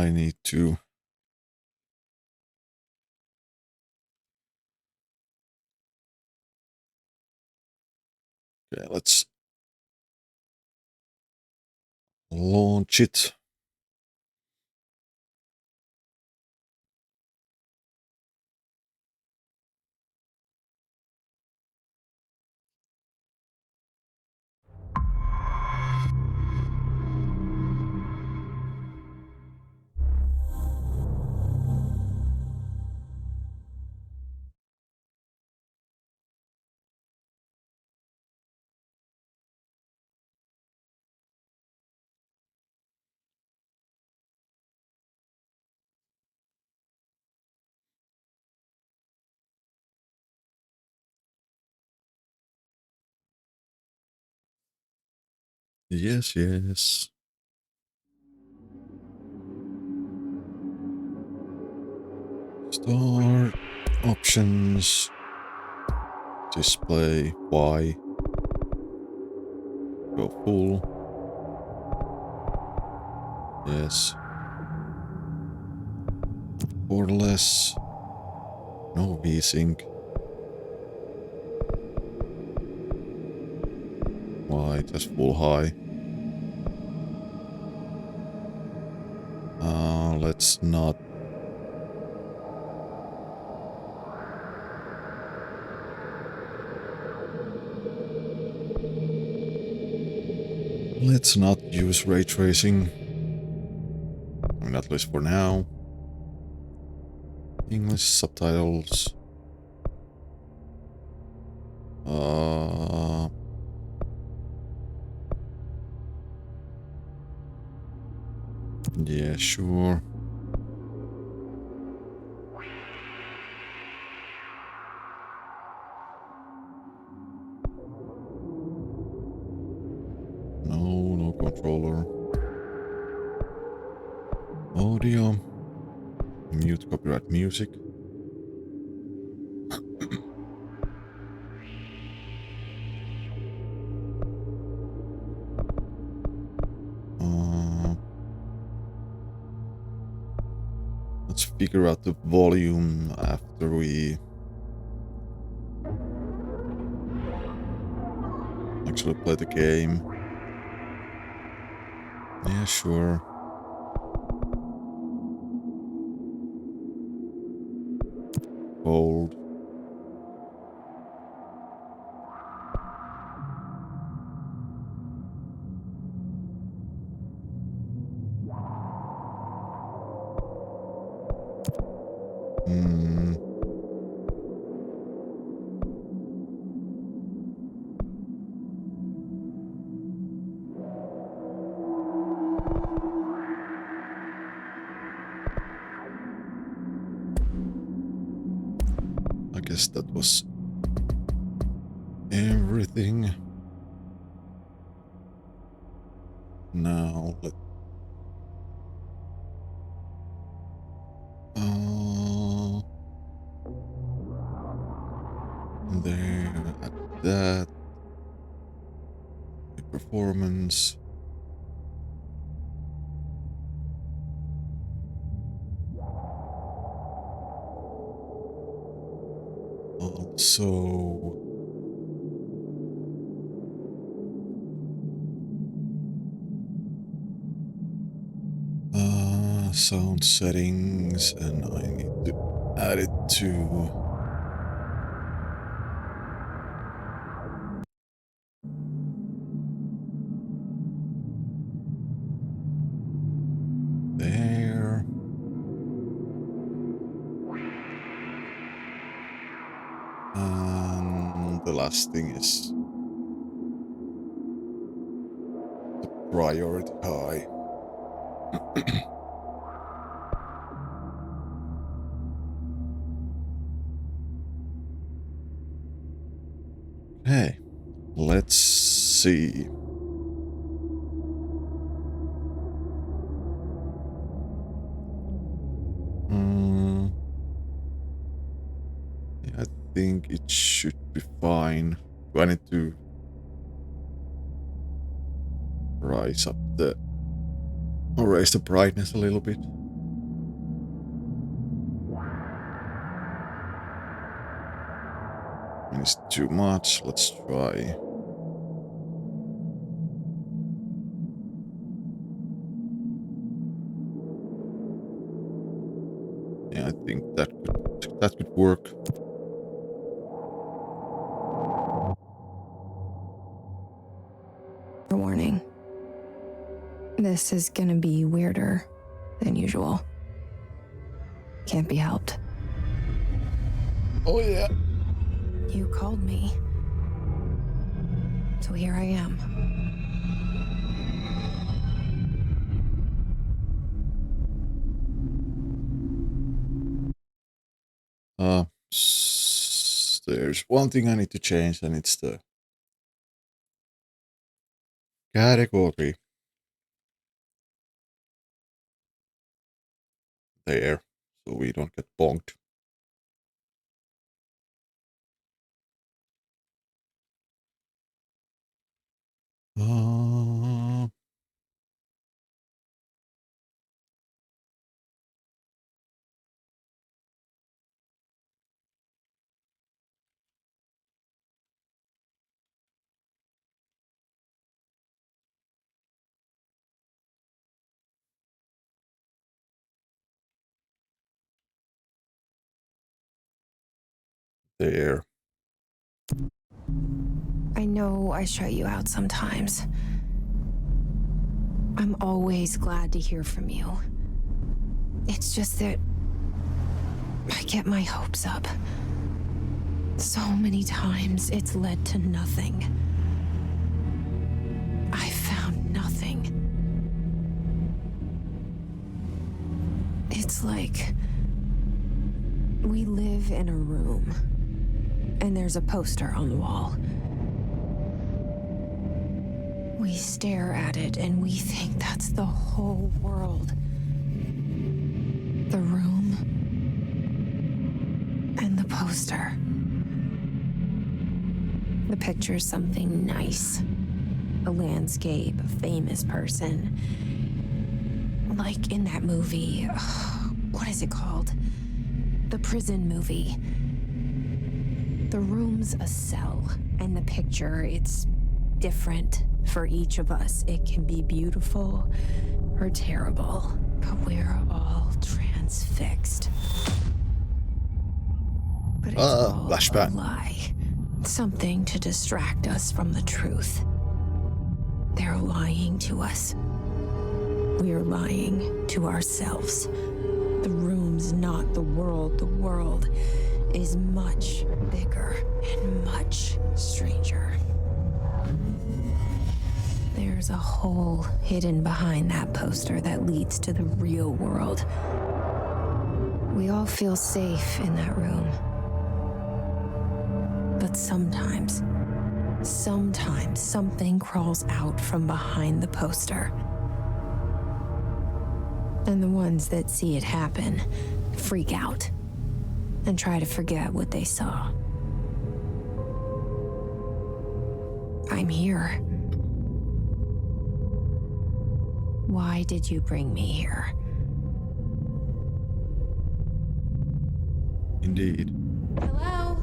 I need to... Okay, let's launch it. Yes, yes. Start. Options. Display. Y. Go full. Yes. Borderless. No VSync. Y. Just full high. Let's not. Let's not use ray tracing. I mean, at least for now. English subtitles. Yeah, sure. No, no controller. Audio. Mute copyright music. Let's figure out the volume after we actually play the game. Yeah, sure. Hold. I guess that was everything. Now let there at that performance. Also sound settings, and I need to add it to there. And the last thing is the priority high. Hey, let's see. I think it should be fine. Do I need to rise up the or raise the brightness a little bit? And it's too much. Let's try. Yeah, I think that could work. Warning. This is gonna be weirder than usual. Can't be helped. Oh yeah. You called me. So here I am. There's one thing I need to change, and it's the category there, so we don't get bonked. There. I know I shut you out sometimes. I'm always glad to hear from you. It's just that I get my hopes up. So many times it's led to nothing. I found nothing. It's like we live in a room, and there's a poster on the wall. We stare at it and we think that's the whole world. The room and the poster. The picture's something nice. A landscape, a famous person. Like in that movie, what is it called? The prison movie. The room's a cell, and the picture, it's different for each of us. It can be beautiful or terrible, but we're all transfixed. But it's all flashback. a lie. Something to distract us from the truth. They're lying to us. We're lying to ourselves. The room's not the world. The world is much bigger and much stranger. There's a hole hidden behind that poster that leads to the real world. We all feel safe in that room. But sometimes something crawls out from behind the poster. And the ones that see it happen freak out and try to forget what they saw. I'm here. Why did you bring me here? Indeed. Hello?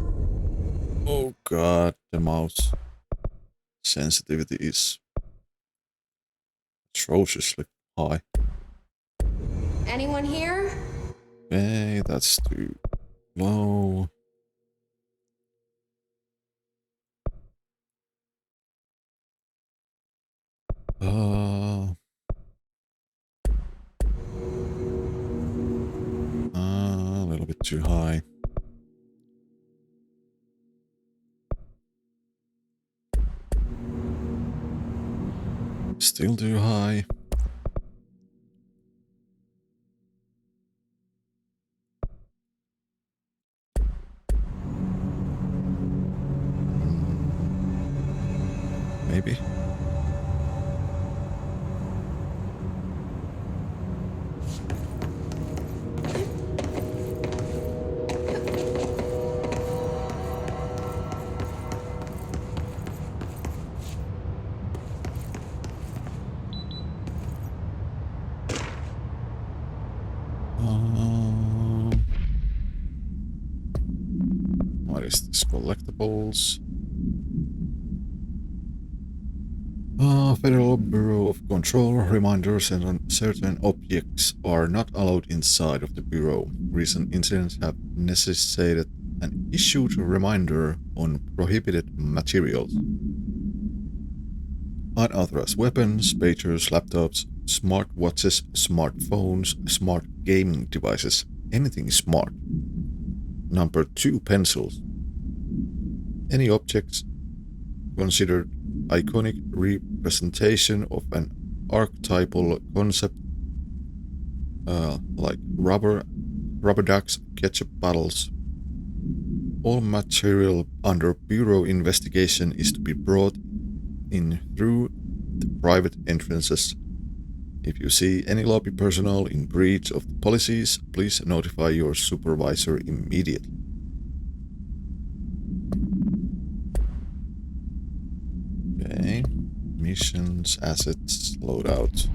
Oh god, the mouse sensitivity is atrociously high. Anyone here? Hey, that's too low. A little bit too high. Still too high. Maybe. What What is this? Collectibles. Federal Bureau of Control reminders and certain objects are not allowed inside of the Bureau. Recent incidents have necessitated an issued reminder on prohibited materials. Unauthorized weapons, pagers, laptops, smartwatches, smartphones, smart gaming devices. Anything smart. Number 2, pencils. Any objects considered iconic representation of an archetypal concept, like rubber ducks, ketchup bottles. All material under Bureau investigation is to be brought in through the private entrances. If you see any lobby personnel in breach of the policies, please notify your supervisor immediately. Okay. Missions, assets, loadout.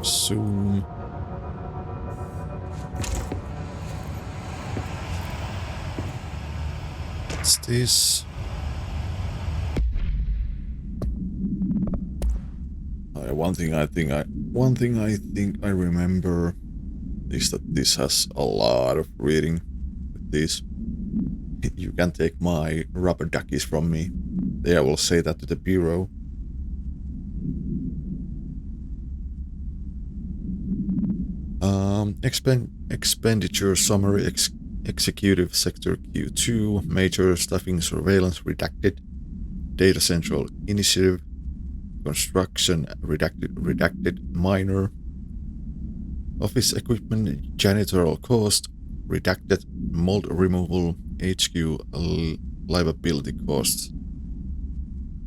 Zoom. What's this? One thing I think I remember is that this has a lot of reading with this. You can take my rubber duckies from me. I will say that to the Bureau. Expenditure summary, executive sector Q2, major staffing surveillance redacted, data central initiative, construction redacted minor, office equipment janitorial cost redacted, mold removal HQ liability costs.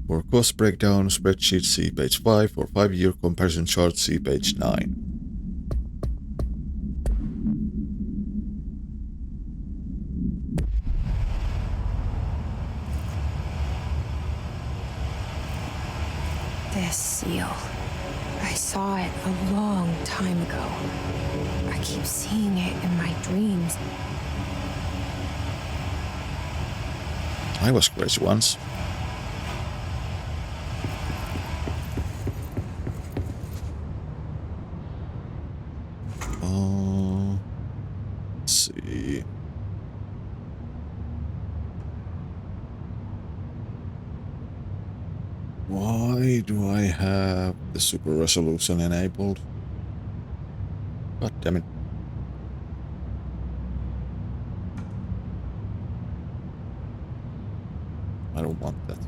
For cost breakdown spreadsheet see page 5, for 5-year comparison chart see page 9. This seal. I saw it a long time ago. I keep seeing it in my dreams. I was crazy once. Let's see. Why do I have the super resolution enabled? God damn it. I don't want that.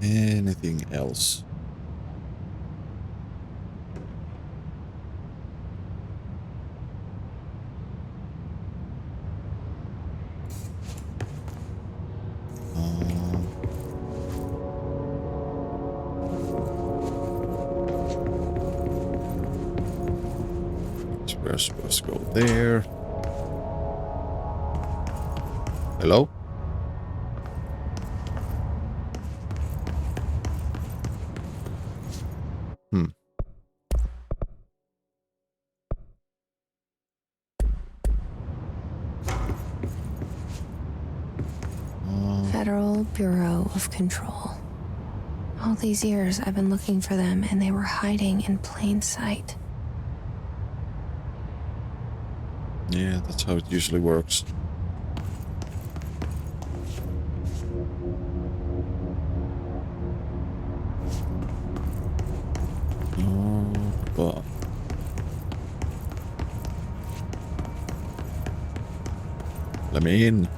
Anything else? We're supposed to go there. Hello? Federal Bureau of Control. All these years I've been looking for them and they were hiding in plain sight. Yeah, that's how it usually works. But let me in.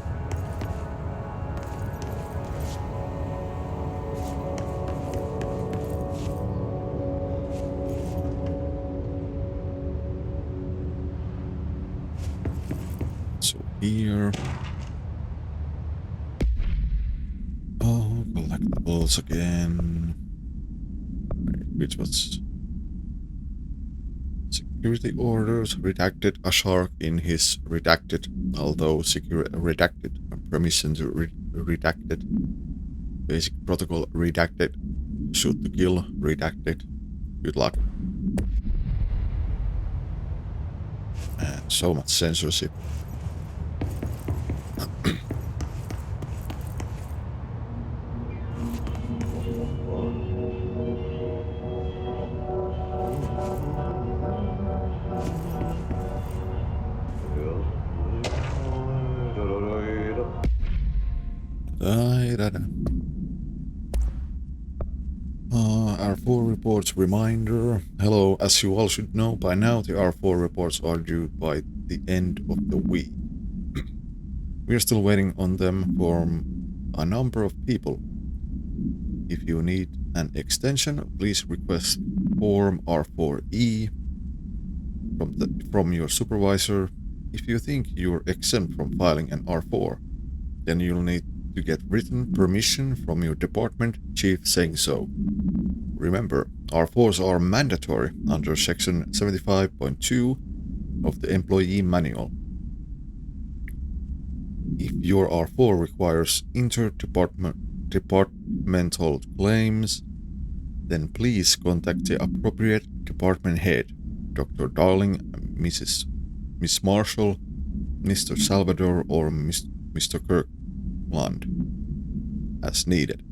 here. Oh, collectibles again. Which was security orders redacted a shark in his redacted, although redacted permission to redacted basic protocol redacted shoot to kill redacted. Good luck. And so much censorship. R4 reports reminder. Hello, as you all should know by now, the R4 reports are due by the end of the week. We are still waiting on them from a number of people. If you need an extension, please request Form R4E from your supervisor. If you think you're exempt from filing an R4, then you'll need to get written permission from your department chief saying so. Remember, R4s are mandatory under section 75.2 of the employee manual. If your R4 requires interdepartmental claims, then please contact the appropriate department head, Dr. Darling, Miss Marshall, Mr. Salvador, or Mr. Kirkland, as needed.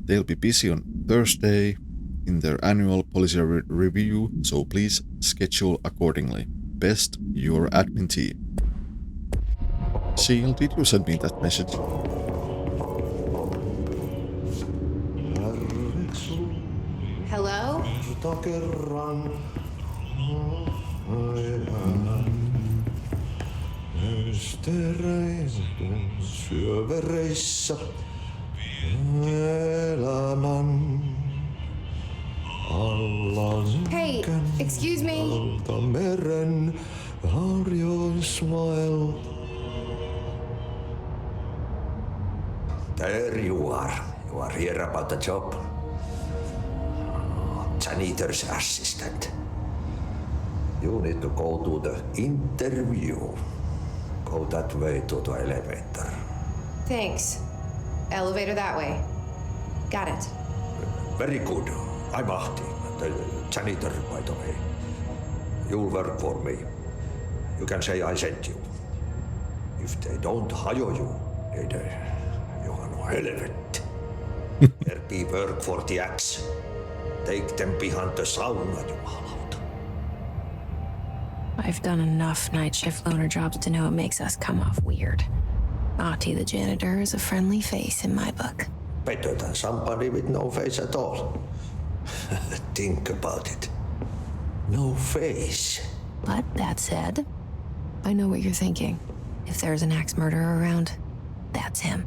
They'll be busy on Thursday in their annual policy review, so please schedule accordingly. Best, your admin team. Seal, did you send me that message? Hello? Hey, excuse me. There you are. You are here about the job. Janitor's assistant. You need to go to the interview. Go that way to the elevator. Thanks. Elevator that way. Got it. Very good. I'm Ahti, the janitor, by the way. You'll work for me. You can say I sent you. If they don't hire you, you are no helvet. There be work for the axe. Take them behind the sauna, jumalauta. I've done enough night shift loner jobs to know it makes us come off weird. Ahti the janitor is a friendly face in my book. Better than somebody with no face at all. Think about it. No face. But that said, I know what you're thinking. If there's an axe murderer around, that's him.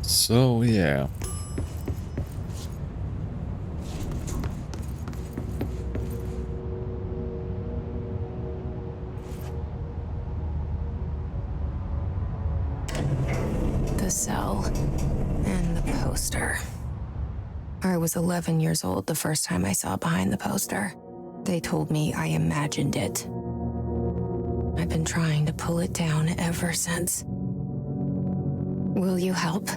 So, yeah. The cell and the poster. I was 11 years old the first time I saw behind the poster. They told me I imagined it. I've been trying to pull it down ever since. Will you help?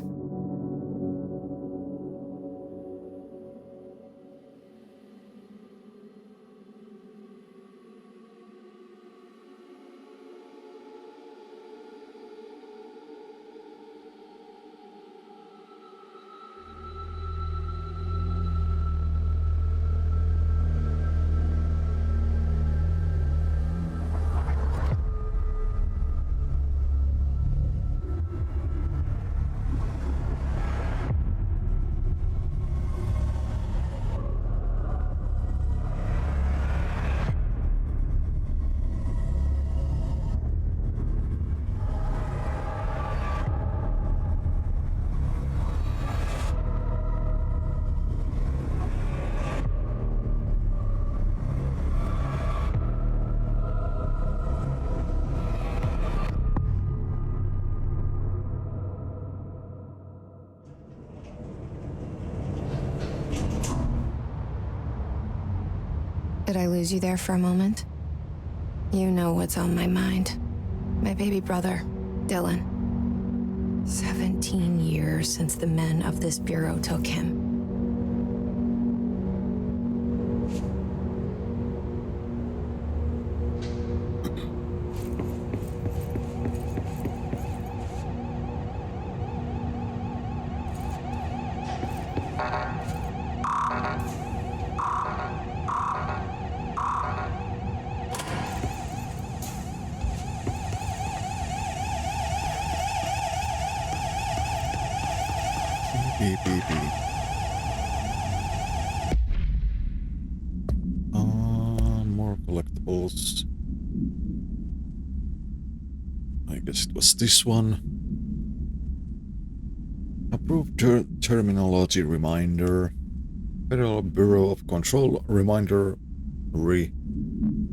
Did I lose you there for a moment? You know what's on my mind. My baby brother, Dylan. 17 years since the men of this bureau took him. Beep, beep, beep. More collectibles. I guess it was this one. Approved terminology reminder. Federal Bureau of Control reminder.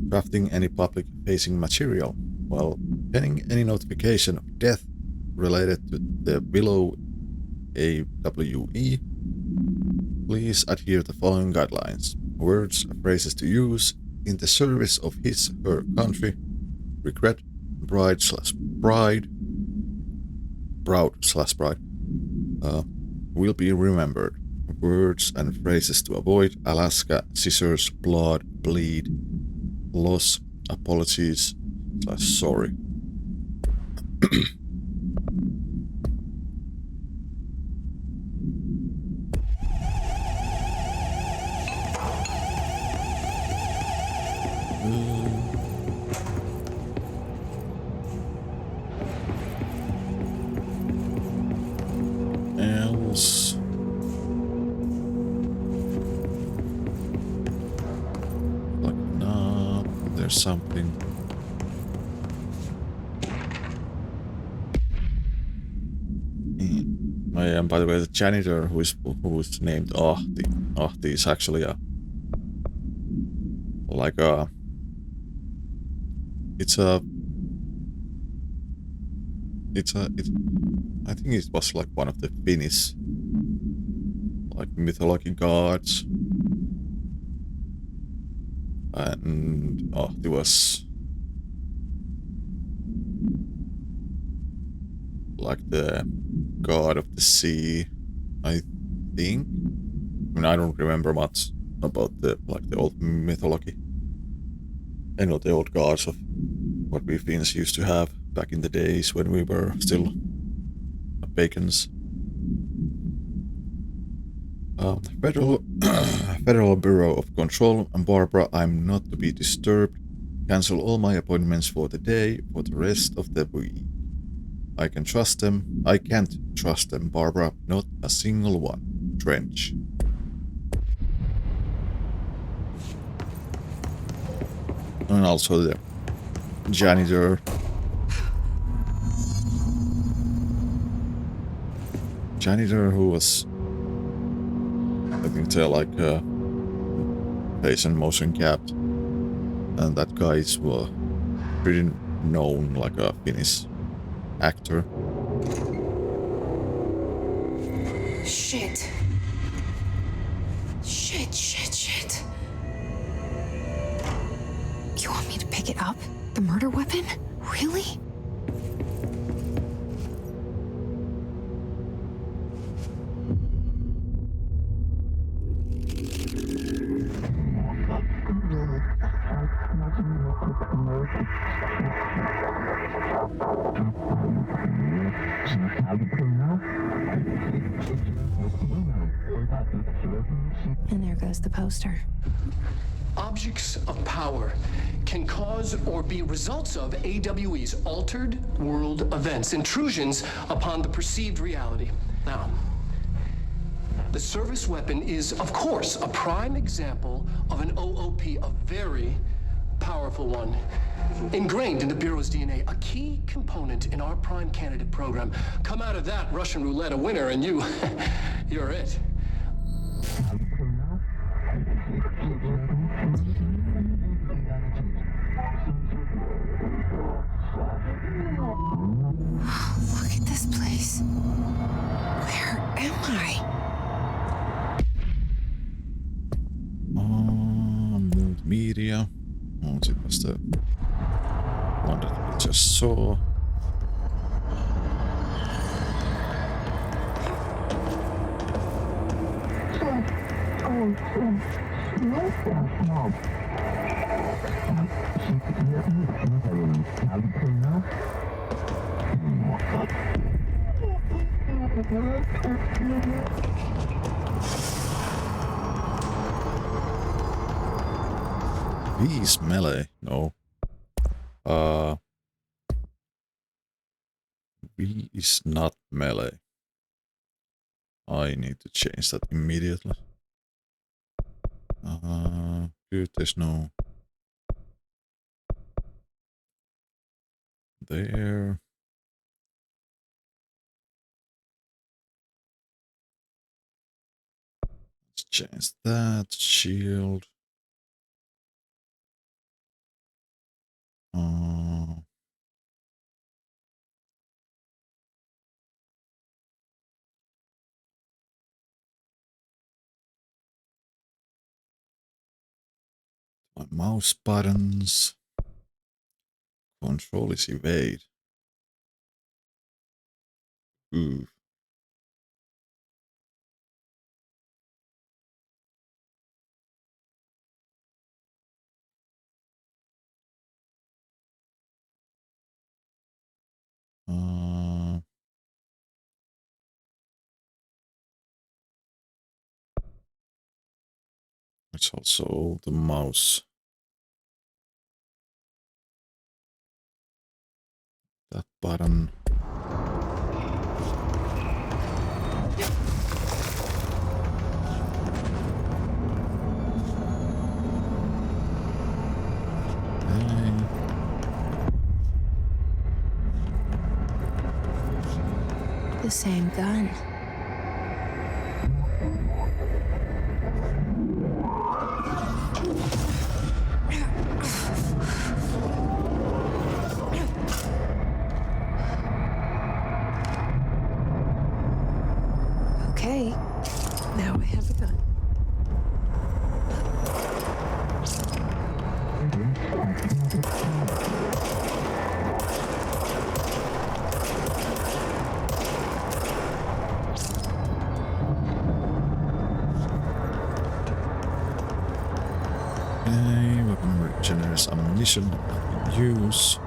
Drafting any public-facing material while pending any notification of death related to the below AWE. Please adhere to the following guidelines. Words and phrases to use in the service of his/her country. Regret, bride/bride, proud/bride, will be remembered. Words and phrases to avoid: Alaska, scissors, blood, bleed, loss, apologies/sorry. Else. Like, no, there's something. Oh yeah, and by the way, the janitor who's named Ahti. Ahti is actually a I think it was like one of the Finnish like mythology gods. And Ahti was like the god of the sea, I think. I mean, I don't remember much about the old mythology. And not the old gods of what we Finns used to have back in the days when we were still pagans. Federal Bureau of Control, and Barbara, I'm not to be disturbed. Cancel all my appointments for the day, for the rest of the week. I can trust them. I can't trust them, Barbara. Not a single one. Trench. And also the janitor. Janitor who was, I think they're like face and motion capped. And that guy is pretty known, like a Finnish actor. Shit. Shit. You want me to pick it up? The murder weapon? Really? And there goes the poster. Objects of power can cause or be results of AWE's altered world events, intrusions upon the perceived reality. Now, the service weapon is, of course, a prime example of an OOP, a very powerful one, ingrained in the Bureau's DNA, a key component in our prime candidate program. Come out of that Russian roulette a winner and you're it. Look at this place. Where am I? Media. the one that we just saw. He's melee. No. B is not melee. I need to change that immediately. Good, there's no... There. Let's change that. Shield. My mouse buttons. Control is evade. Ooh. It's also the mouse. That button. The same gun. Okay, now I have a gun. Weapon regenerates ammunition that we use.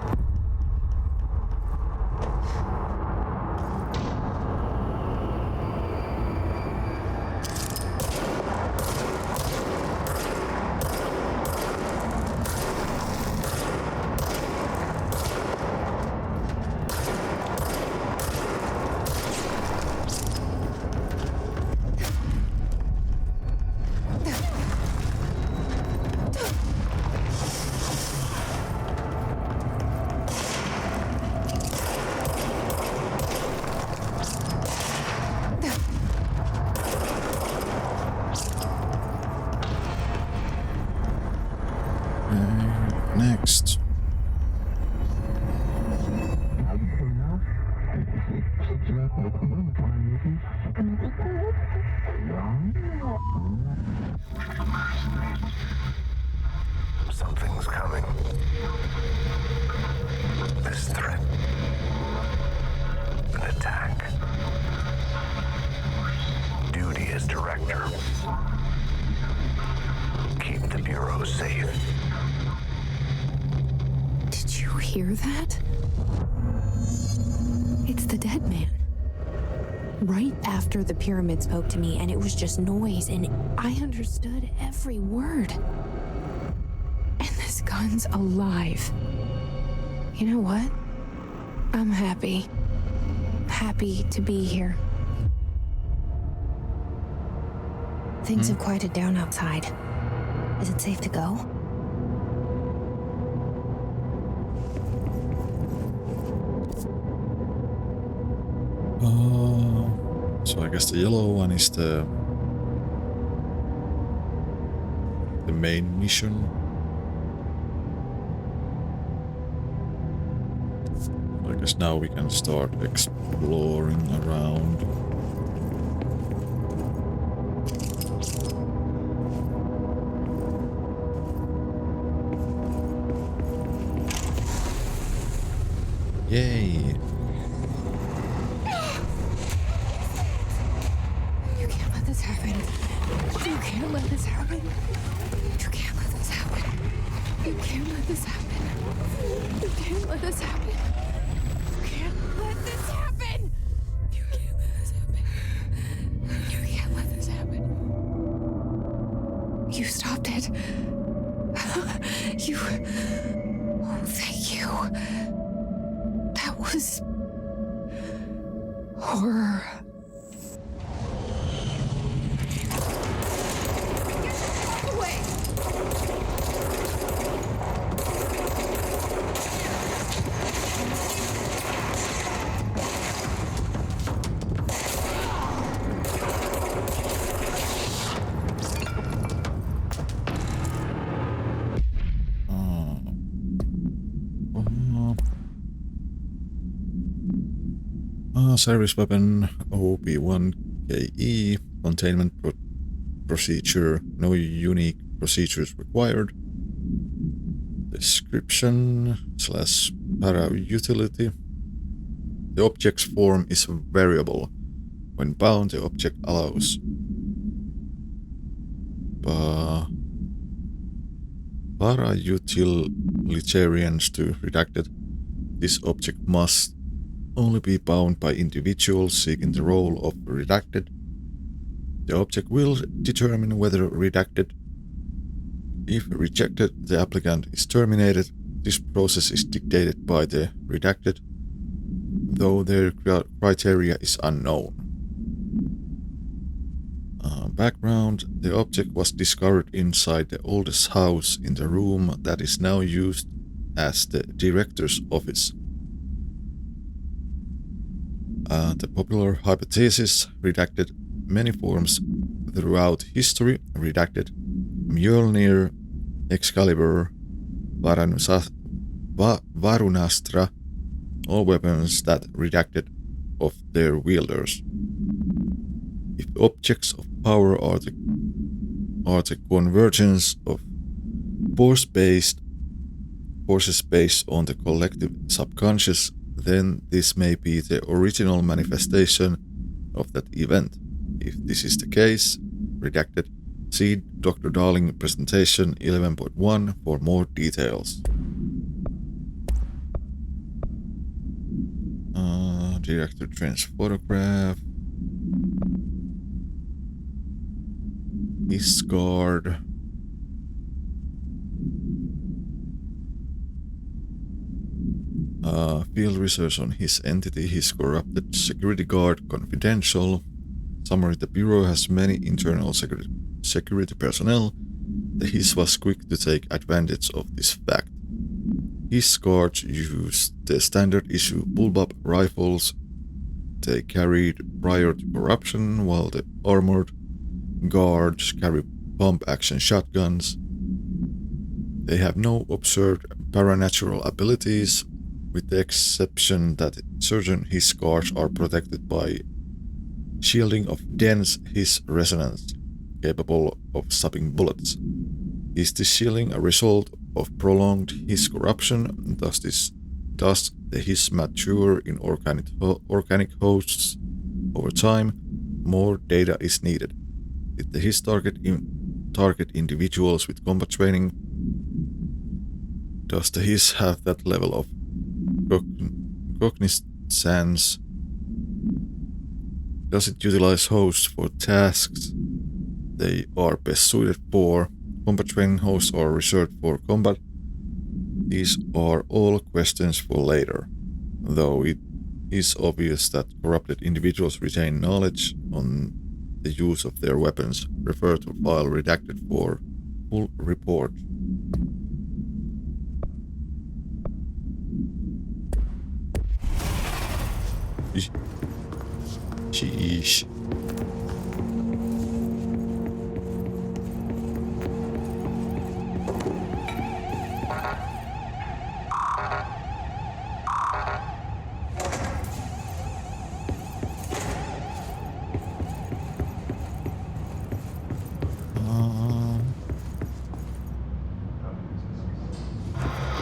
Next. Something's coming. This threat. An attack. Duty as director. Keep the Bureau safe. Did you hear that? It's the dead man. Right after the pyramid spoke to me, and it was just noise, and I understood every word. And this gun's alive. You know what? I'm happy. Happy to be here. Things have quieted down outside. Is it safe to go? So I guess the yellow one is the main mission. I guess now we can start exploring around. Yay! You can't let this happen. You can't let this happen. You can't let this happen. You can't let this happen. You can't let this happen. You can't let this happen. You can't let this happen. You can't let this happen. You stopped it. You. Oh, thank you. That was horror. Away. Service weapon OP1KE containment procedure. No unique procedures required. Description / para utility. The object's form is variable. When bound, the object allows para utilitarians to redacted. This object must only be bound by individuals seeking the role of redacted. The object will determine whether redacted. If rejected, the applicant is terminated. This process is dictated by the redacted, though their criteria is unknown. Background: the object was discovered inside the oldest house in the room that is now used as the director's office. The popular hypothesis: redacted many forms throughout history. Redacted Mjolnir, Excalibur, Varunastra, all weapons that redacted of their wielders. If objects of power are the convergence of forces based on the collective subconscious, then this may be the original manifestation of that event. If this is the case, redacted, see Dr. Darling presentation 11.1 for more details. Director Trent's photograph. His guard. Field research on his entity, his corrupted security guard, confidential. Summary: the Bureau has many internal security personnel. The HIS was quick to take advantage of this fact. His guards used the standard issue bullpup rifles they carried prior to corruption, while the armored guards carry pump-action shotguns. They have no observed paranatural abilities, with the exception that certain HIS guards are protected by shielding of dense HIS resonance, capable of stopping bullets. Is this shielding a result of prolonged HIS corruption? Does the HIS mature in organic hosts over time? More data is needed. Did the HIS target individuals with combat training? Does the HIS have that level of cognizance? Does it utilize hosts for tasks they are best suited for? Combat training hosts are reserved for combat. These are all questions for later, though it is obvious that corrupted individuals retain knowledge on the use of their weapons. Refer to file redacted for full report. Sheesh.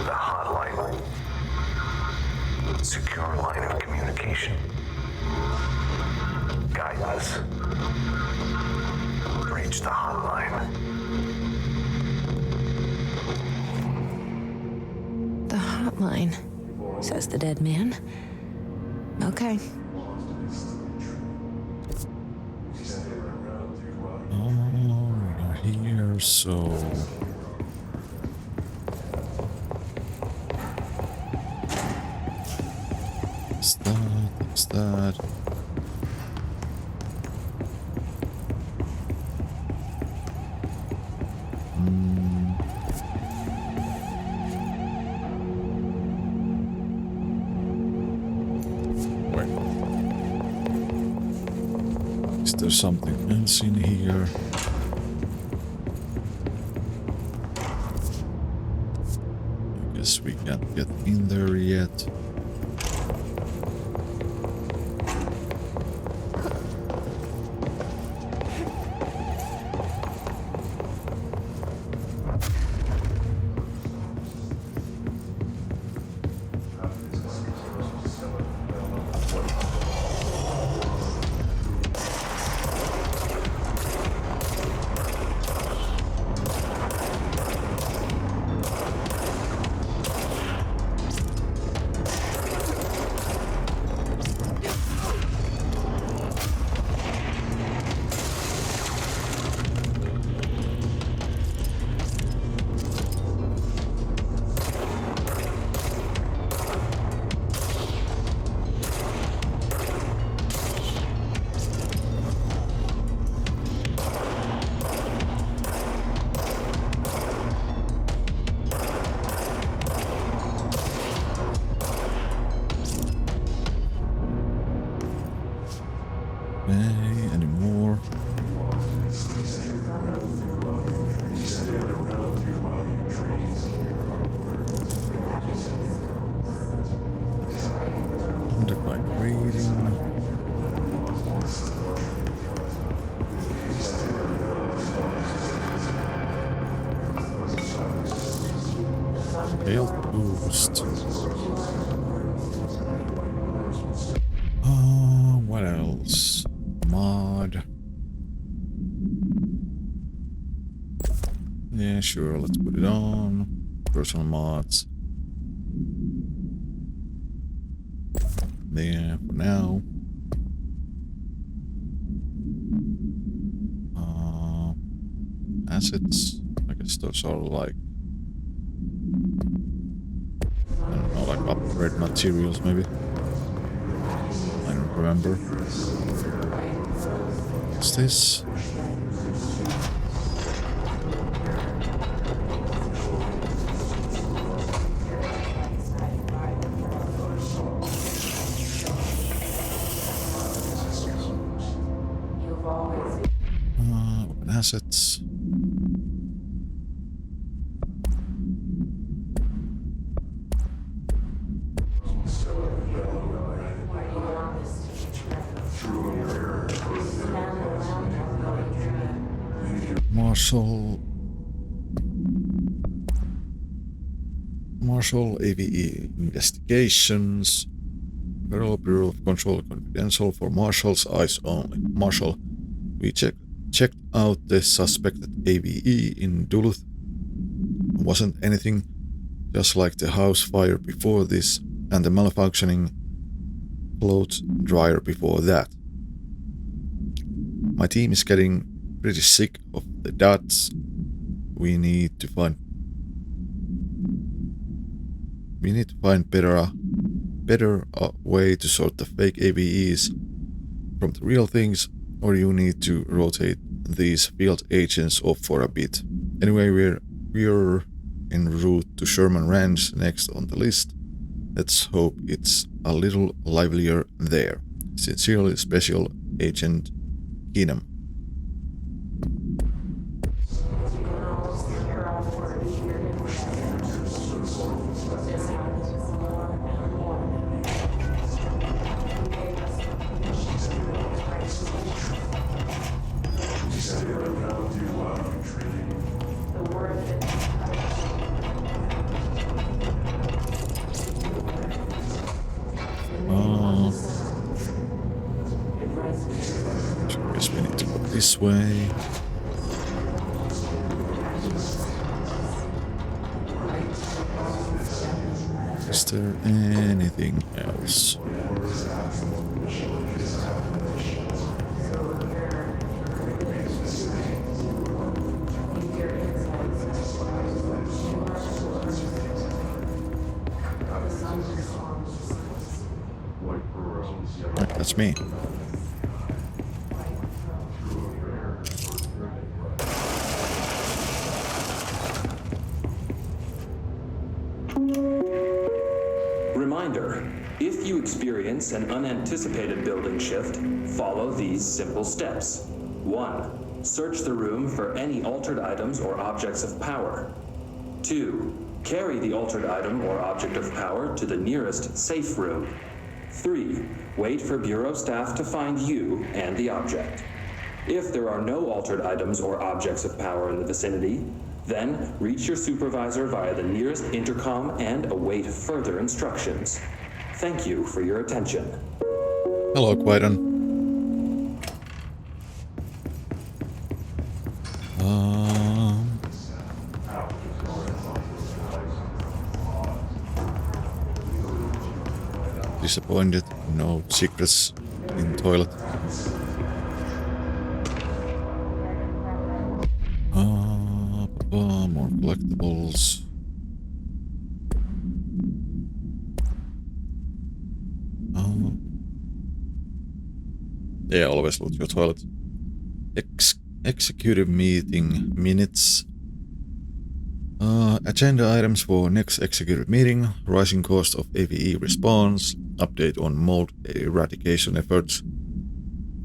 The hotline. some line of communication. Guidance. Reach the hotline. The hotline, says the dead man. Okay. Here, so that's that. Wait. Is there something else in here? We can't get in there yet. Okay, any more? Undefined reading. Health boost. What else? Mod. Yeah, sure, let's put it on. Personal mods. There for now. Assets. I guess those are like, I don't know, like upgrade materials maybe. I don't remember. What's this? Open assets. Marshall AVE investigations. Federal Bureau of Control confidential for Marshall's eyes only. Marshall, we checked out the suspected AVE in Duluth. Wasn't anything, just like the house fire before this and the malfunctioning clothes dryer before that. My team is getting pretty sick of the dots. We need to find better way to sort the fake AVEs from the real things, or you need to rotate these field agents off for a bit. Anyway, we're en route to Sherman Ranch next on the list. Let's hope it's a little livelier there. Sincerely, Special Agent Keenum. This way. Is there anything else? Right, that's me. Reminder, if you experience an unanticipated building shift, follow these simple steps. 1. Search the room for any altered items or objects of power. 2. Carry the altered item or object of power to the nearest safe room. 3. Wait for Bureau staff to find you and the object. If there are no altered items or objects of power in the vicinity, then reach your supervisor via the nearest intercom and await further instructions. Thank you for your attention. Hello, Quaidan. Disappointed. No secrets in toilet. More collectibles. Yeah, always loot your toilet. Executive meeting minutes. Agenda items for next executive meeting. Rising cost of AVE response. Update on mold eradication efforts.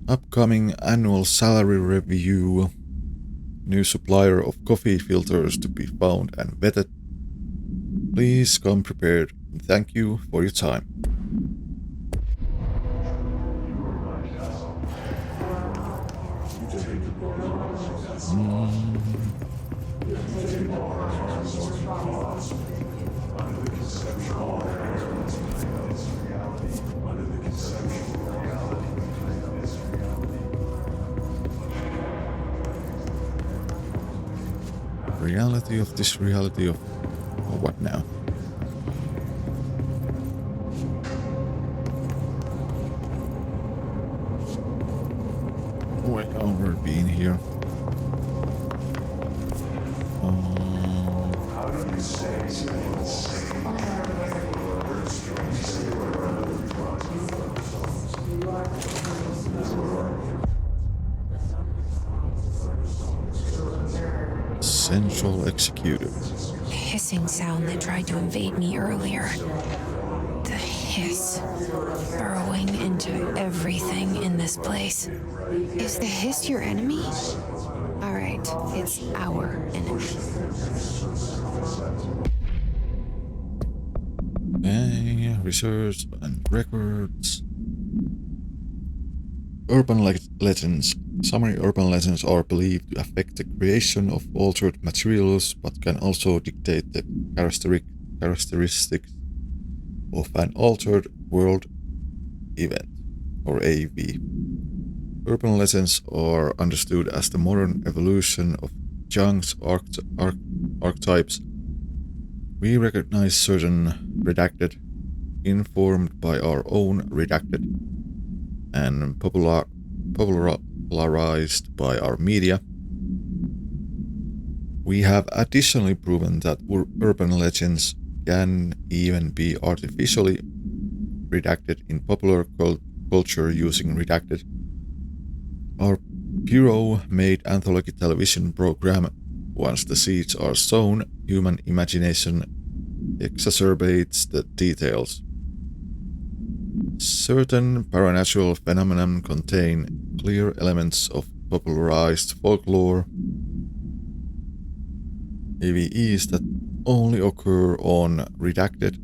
Upcoming annual salary review. New supplier of coffee filters to be found and vetted. Please come prepared. Thank you for your time. Reality of this reality of what now? Way over being here. Central Executive. Hissing sound that tried to invade me earlier. The hiss. Burrowing into everything in this place. Is the hiss your enemy? Alright, it's our enemy. Okay, research and records. Urban legends. Summary urban legends are believed to affect the creation of altered materials, but can also dictate the characteristics of an altered world event, or AV. Urban legends are understood as the modern evolution of Jung's archetypes. We recognize certain redacted, informed by our own redacted, and popularized by our media. We have additionally proven that urban legends can even be artificially redacted in popular culture using redacted. Our Bureau-made anthology television program, once the seeds are sown, human imagination exacerbates the details. Certain paranatural phenomena contain clear elements of popularized folklore. AVEs that only occur on redacted,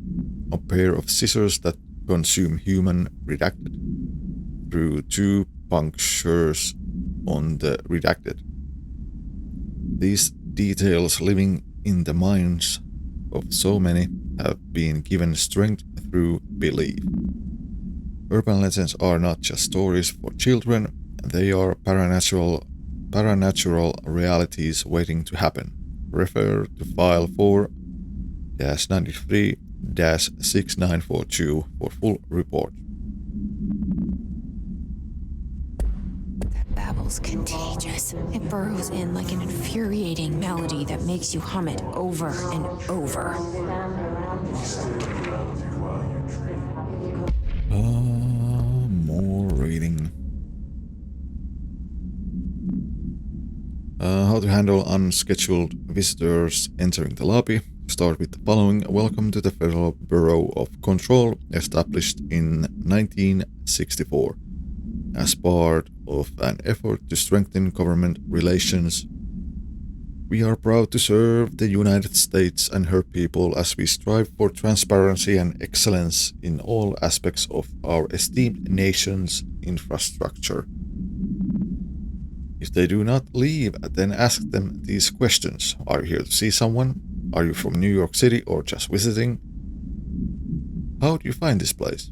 a pair of scissors that consume human redacted through two punctures on the redacted. These details living in the minds of so many have been given strength through belief. Urban legends are not just stories for children, they are paranatural paranatural realities waiting to happen. Refer to file 4-93-6942 for full report. That babble's contagious. It burrows in like an infuriating melody that makes you hum it over and over. More reading. How to handle unscheduled visitors entering the lobby. Start with the following. Welcome to the Federal Bureau of Control, established in 1964. As part of an effort to strengthen government relations, we are proud to serve the United States and her people as we strive for transparency and excellence in all aspects of our esteemed nation's infrastructure. If they do not leave, then ask them these questions. Are you here to see someone? Are you from New York City or just visiting? How do you find this place?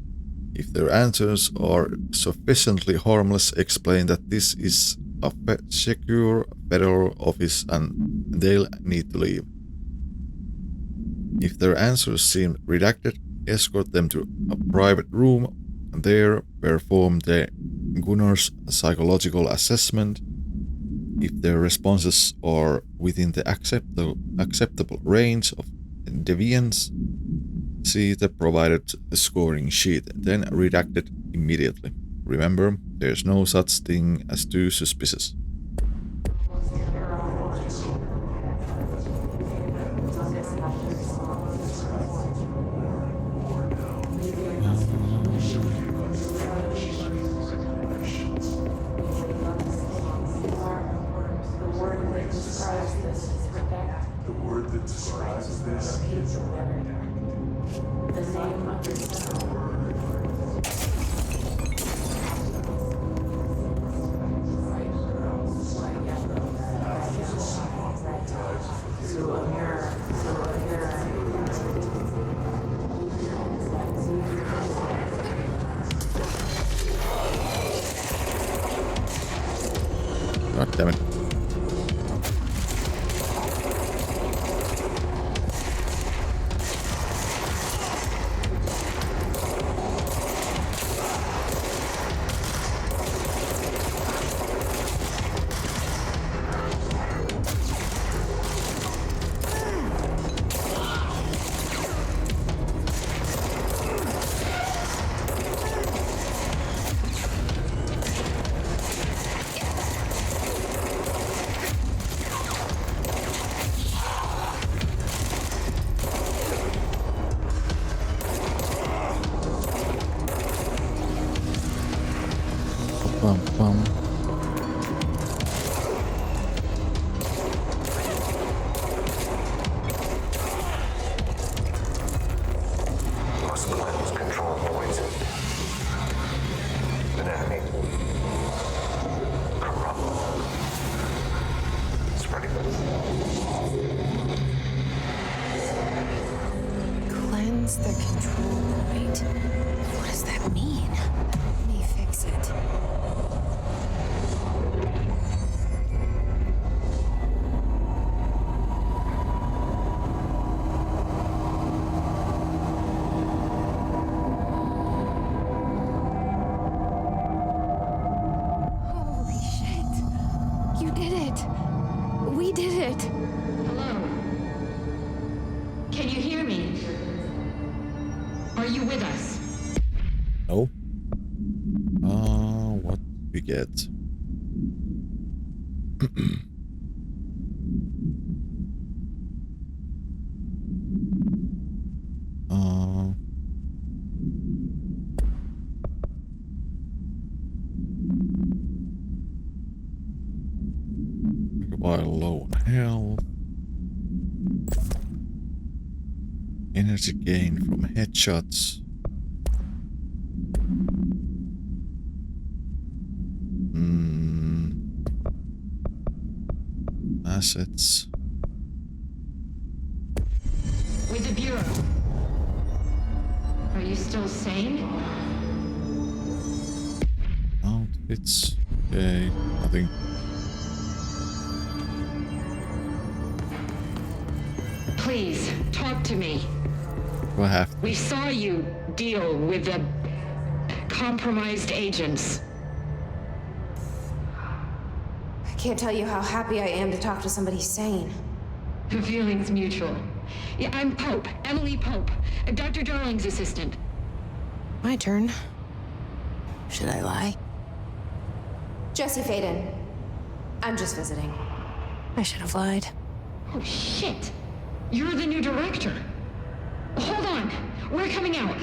If their answers are sufficiently harmless, explain that this is a secure federal office and they'll need to leave. If their answers seem redacted, escort them to a private room. There, perform the Gunnar's psychological assessment. If their responses are within the acceptable range of deviance, see the provided scoring sheet, then redact it immediately. Remember, there's no such thing as too suspicious. God damn it. Bum, bum. Must cleanse control poison. Anatomy. Corrupt. Spreading. Cleanse the control point. What does that mean? Let me fix it. Holy shit. You did it. We did it. Hello? Can you hear me? Are you with us? No. What we get? While low on health. Energy gain from headshots. Assets. With the Bureau. Are you still sane? Outfits. Okay, nothing. Please, talk to me. Do I have to? We saw you deal with the compromised agents. I can't tell you how happy I am to talk to somebody sane. The feeling's mutual. Yeah, I'm Pope, Emily Pope, Dr. Darling's assistant. My turn. Should I lie? Jesse Faden. I'm just visiting. I should have lied. Oh, shit. You're the new director. Hold on. We're coming out.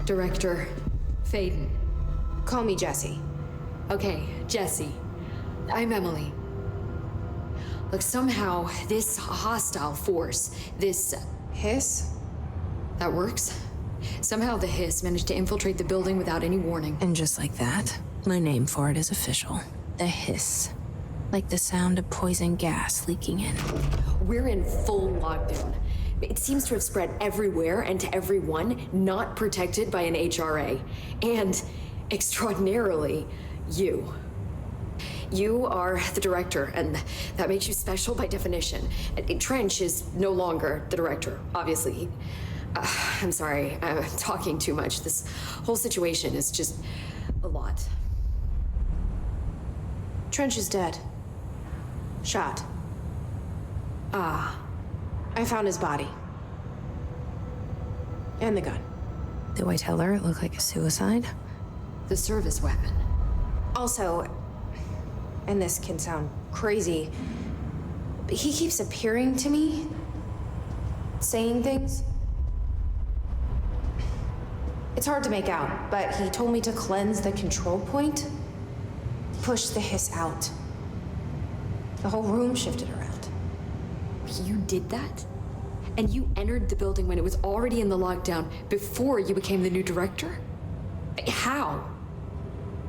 Director Faden. Call me Jesse. Okay, Jesse. I'm Emily. Look, somehow this hostile force, this... Hiss? that works? Somehow the hiss managed to infiltrate the building without any warning. And just like that, my name for it is official. The hiss. Like the sound of poison gas leaking in. We're in full lockdown. It seems to have spread everywhere and to everyone not protected by an HRA. And, extraordinarily, you. You are the director, and that makes you special by definition. Trench is no longer the director, obviously. I'm sorry, I'm talking too much. This whole situation is just a lot. Trench is dead. Shot. I found his body. And the gun. Do I tell her it looked like a suicide? The service weapon. Also, and this can sound crazy, but he keeps appearing to me, saying things. It's hard to make out, but he told me to cleanse the control point, push the hiss out. The whole room shifted around. You did that? And you entered the building when it was already in the lockdown before you became the new director? How?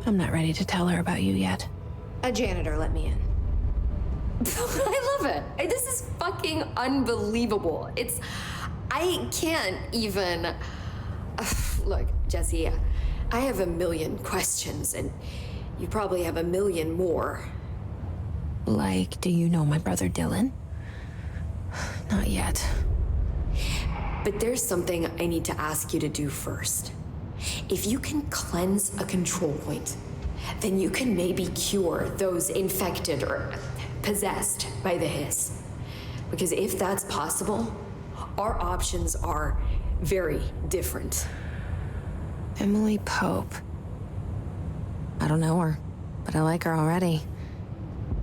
I'm not ready to tell her about you yet. A janitor let me in. I love it. This is fucking unbelievable. I can't even... Look, Jesse, I have a million questions, and you probably have a million more. Like, do you know my brother Dylan? Not yet. But there's something I need to ask you to do first. If you can cleanse a control point, then you can maybe cure those infected or possessed by the hiss. Because if that's possible, our options are very different. Emily Pope. I don't know her, but I like her already.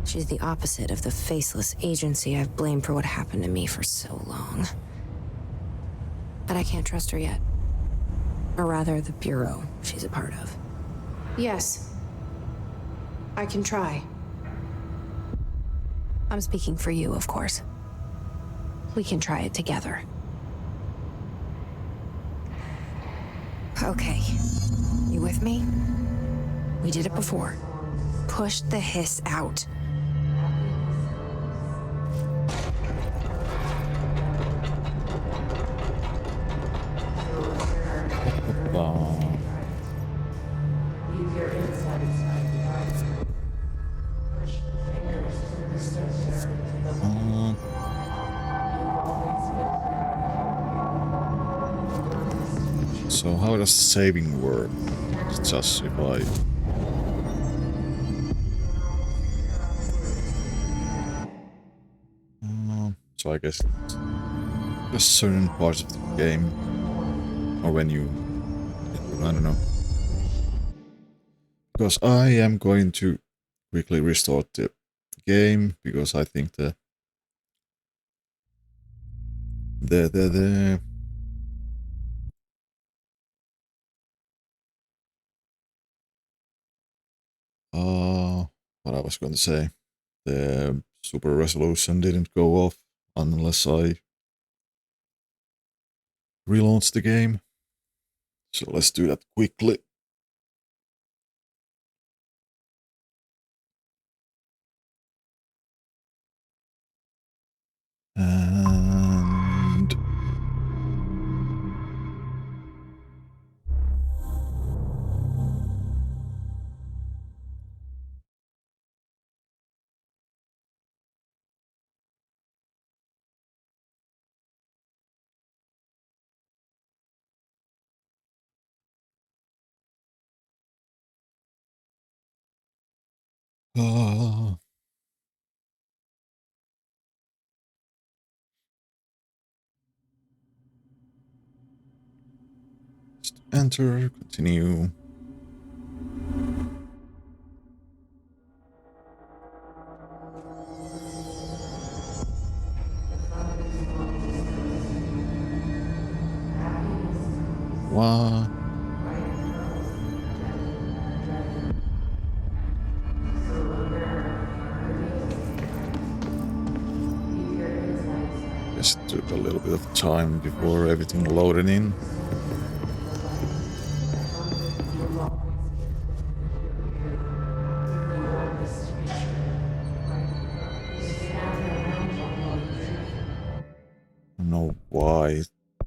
She's the opposite of the faceless agency I've blamed for what happened to me for so long. But I can't trust her yet. Or rather, the Bureau she's a part of. Yes. I can try. I'm speaking for you, of course. We can try it together. Okay. You with me? We did it before. Push the hiss out. So how does saving work? It's just if I... so I guess just certain parts of the game, or when you... I don't know. Because I am going to quickly restore the game, because I think the what I was going to say, the super resolution didn't go off unless I relaunch the game. So let's do that quickly. And Ah. Just enter, continue. What? Just took a little bit of time before everything loaded in. I don't know why.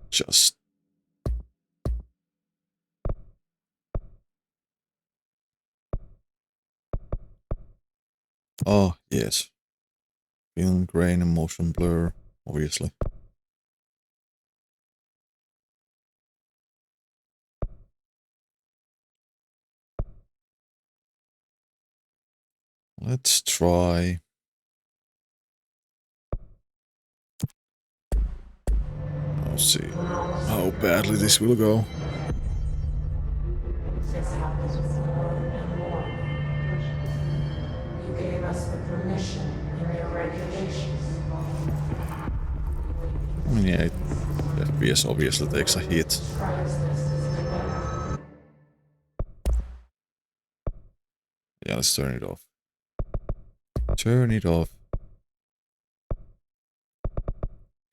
Just. Oh, yes. Film grain and motion blur, obviously. Let's try. Let's see how badly this will go. You gave us the permission in your regulations. I mean, yeah, the FPS obviously takes a hit. Yeah, let's turn it off. Turn it off.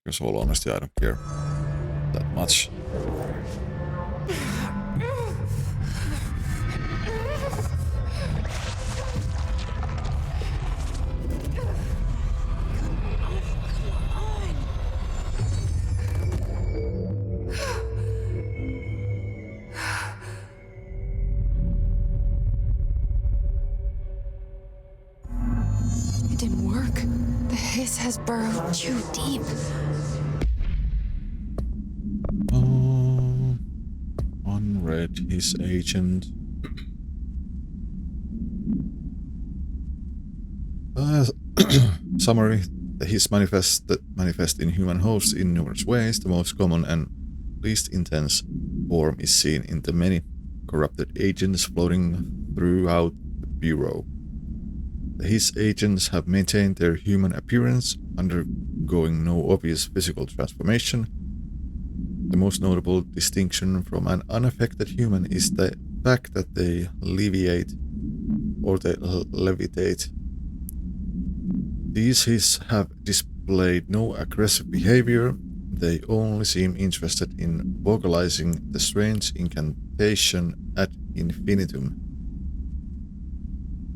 Because all honesty, I don't care that much. It didn't work. The hiss has burrowed too deep. Unread his agent. Summary. His manifest in human hosts in numerous ways. The most common and least intense form is seen in the many corrupted agents floating throughout the Bureau. His agents have maintained their human appearance, undergoing no obvious physical transformation. The most notable distinction from an unaffected human is the fact that they levitate. These his have displayed no aggressive behavior. They only seem interested in vocalizing the strange incantation ad infinitum.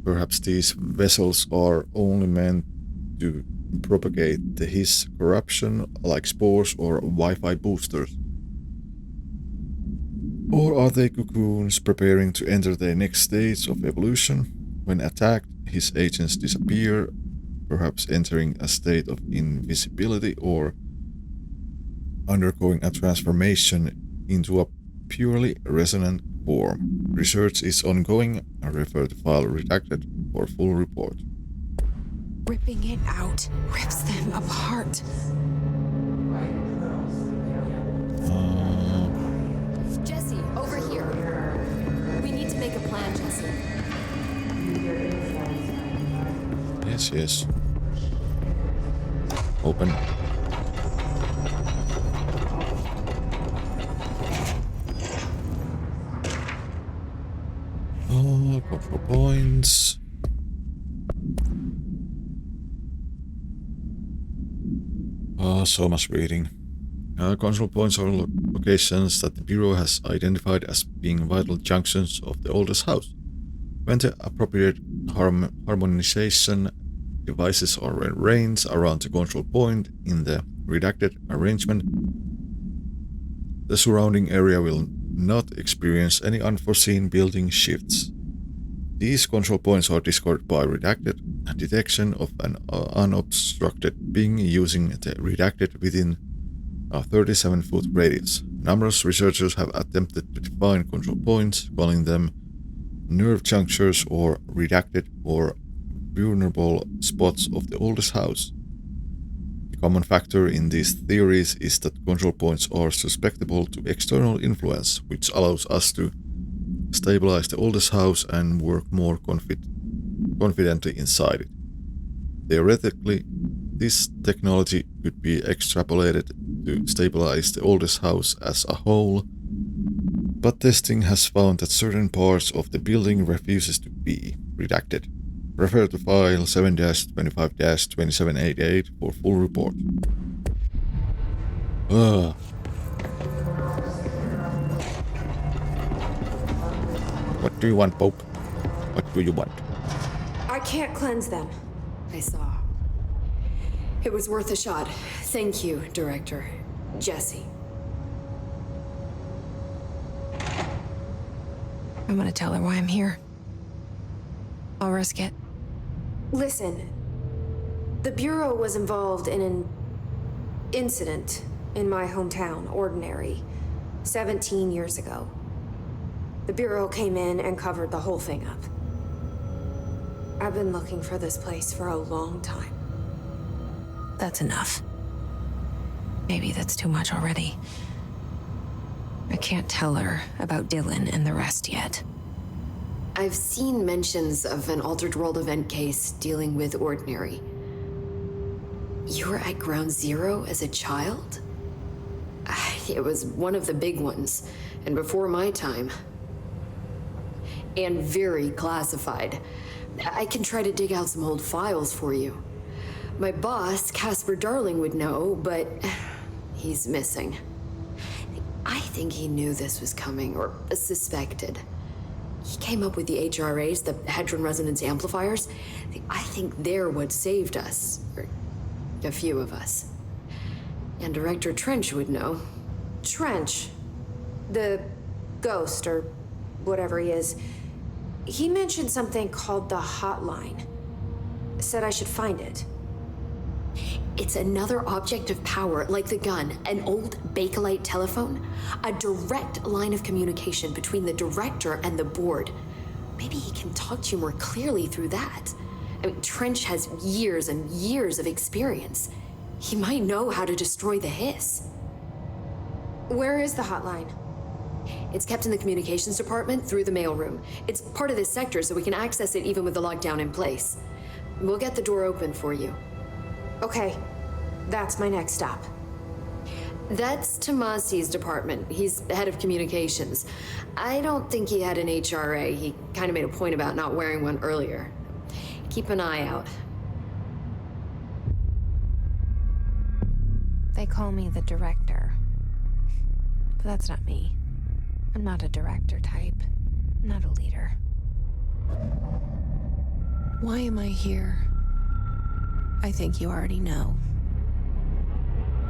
Perhaps these vessels are only meant to propagate the his corruption like spores or Wi-Fi boosters. Or are they cocoons preparing to enter their next stage of evolution? When attacked, his agents disappear, perhaps entering a state of invisibility or undergoing a transformation into a purely resonant form. Research is ongoing. Refer to file redacted for full report. Ripping it out rips them apart. Jesse, over here. We need to make a plan, Jesse. Yes. Open. Oh, control points. Oh, so much reading. Control points are locations that the Bureau has identified as being vital junctions of the oldest house. When the appropriate harmonization devices are arranged around the control point in the redacted arrangement, the surrounding area will not experience any unforeseen building shifts. These control points are discovered by redacted detection of an unobstructed ping using the redacted within a 37-foot radius. Numerous researchers have attempted to define control points, calling them nerve junctures or redacted or vulnerable spots of the oldest house. The common factor in these theories is that control points are susceptible to external influence, which allows us to stabilize the oldest house and work more confidently inside it. Theoretically, this technology could be extrapolated to stabilize the oldest house as a whole, but testing has found that certain parts of the building refuses to be redacted. Refer to file 7-25-2788 for full report. What do you want, Pope? What do you want? I can't cleanse them. I saw. It was worth a shot. Thank you, Director. Jesse. I'm gonna tell her why I'm here. I'll risk it. Listen, the Bureau was involved in an incident in my hometown, Ordinary, 17 years ago. The Bureau came in and covered the whole thing up. I've been looking for this place for a long time. That's enough. Maybe that's too much already. I can't tell her about Dylan and the rest yet. I've seen mentions of an Altered World event case dealing with Ordinary. You were at Ground Zero as a child? It was one of the big ones, and before my time. And very classified. I can try to dig out some old files for you. My boss, Casper Darling, would know, but he's missing. I think he knew this was coming, or suspected. He came up with the HRAs, the Hadron Resonance Amplifiers. I think they're what saved us, or a few of us. And Director Trench would know. Trench, the ghost, or whatever he is, he mentioned something called the hotline. Said I should find it. It's another object of power, like the gun, an old Bakelite telephone. A direct line of communication between the director and the board. Maybe he can talk to you more clearly through that. I mean, Trench has years and years of experience. He might know how to destroy the hiss. Where is the hotline? It's kept in the communications department through the mailroom. It's part of this sector, so we can access it even with the lockdown in place. We'll get the door open for you. Okay, that's my next stop. That's Tomasi's department. He's head of communications. I don't think he had an HRA. He kind of made a point about not wearing one earlier. Keep an eye out. They call me the director. But that's not me. I'm not a director type. I'm not a leader. Why am I here? I think you already know.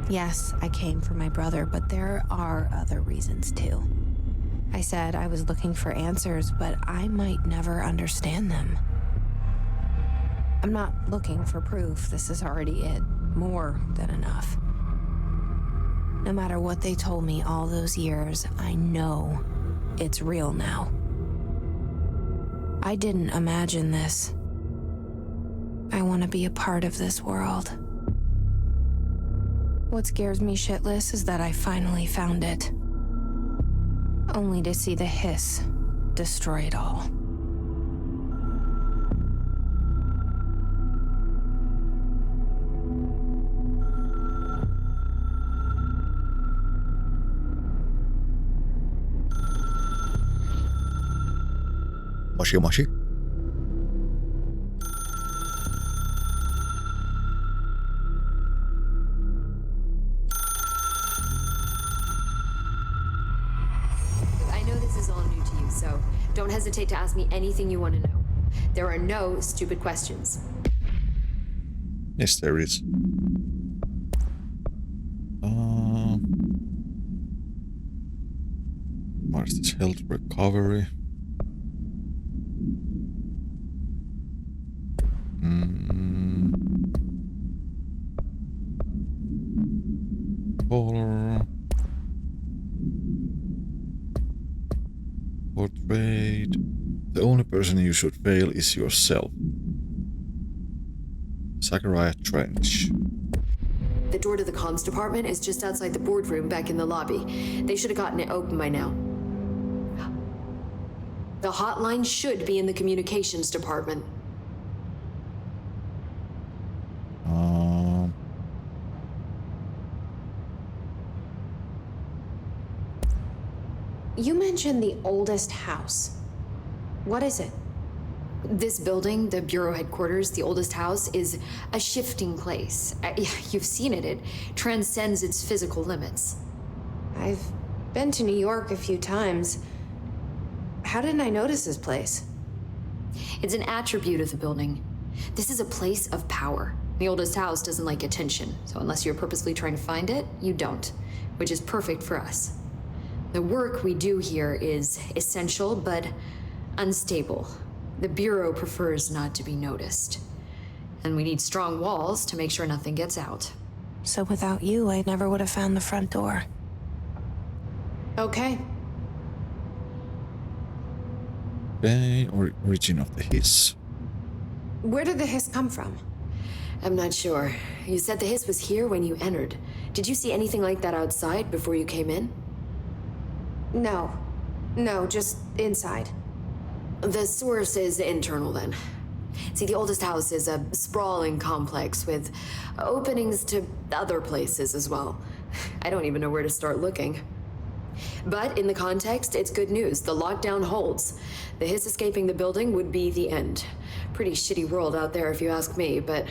Yes, I came for my brother, but there are other reasons too. I said I was looking for answers, but I might never understand them. I'm not looking for proof. This is already it. More than enough. No matter what they told me all those years, I know it's real now. I didn't imagine this. I want to be a part of this world. What scares me shitless is that I finally found it. Only to see the hiss destroy it all. Moshi moshi. I know this is all new to you, so don't hesitate to ask me anything you want to know. There are no stupid questions. Yes, there is. Where's this health recovery? Portrait. The only person you should fail is yourself. Zachariah Trench. The door to the comms department is just outside the boardroom back in the lobby. They should have gotten it open by now. The hotline should be in the communications department. You mentioned the oldest house. What is it? This building, the Bureau headquarters, the oldest house, is a shifting place. You've seen it. It transcends its physical limits. I've been to New York a few times. How didn't I notice this place? It's an attribute of the building. This is a place of power. The oldest house doesn't like attention, so unless you're purposely trying to find it, you don't, which is perfect for us. The work we do here is essential, but unstable. The Bureau prefers not to be noticed. And we need strong walls to make sure nothing gets out. So without you, I never would have found the front door. Okay. Okay, origin of the hiss. Where did the hiss come from? I'm not sure. You said the hiss was here when you entered. Did you see anything like that outside before you came in? No. No, just inside. The source is internal, then. See, the oldest house is a sprawling complex with openings to other places as well. I don't even know where to start looking. But in the context, it's good news. The lockdown holds. The hiss escaping the building would be the end. Pretty shitty world out there if you ask me, but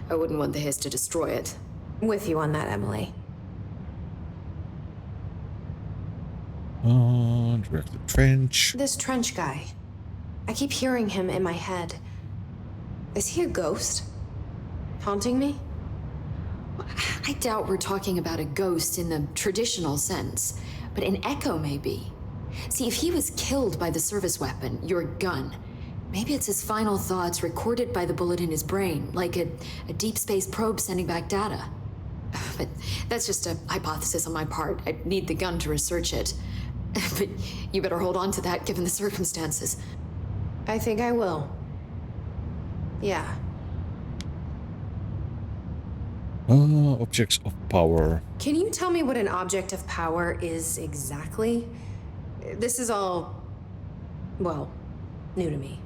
I wouldn't want the hiss to destroy it. With you on that, Emily. Director Trench. This Trench guy. I keep hearing him in my head. Is he a ghost? Haunting me? I doubt we're talking about a ghost in the traditional sense, but an echo maybe. See, if he was killed by the service weapon, your gun, maybe it's his final thoughts recorded by the bullet in his brain, like a deep space probe sending back data. But that's just a hypothesis on my part. I'd need the gun to research it. But you better hold on to that given the circumstances. I think I will. Yeah. Objects of power. Can you tell me what an object of power is exactly? This is all, well, new to me.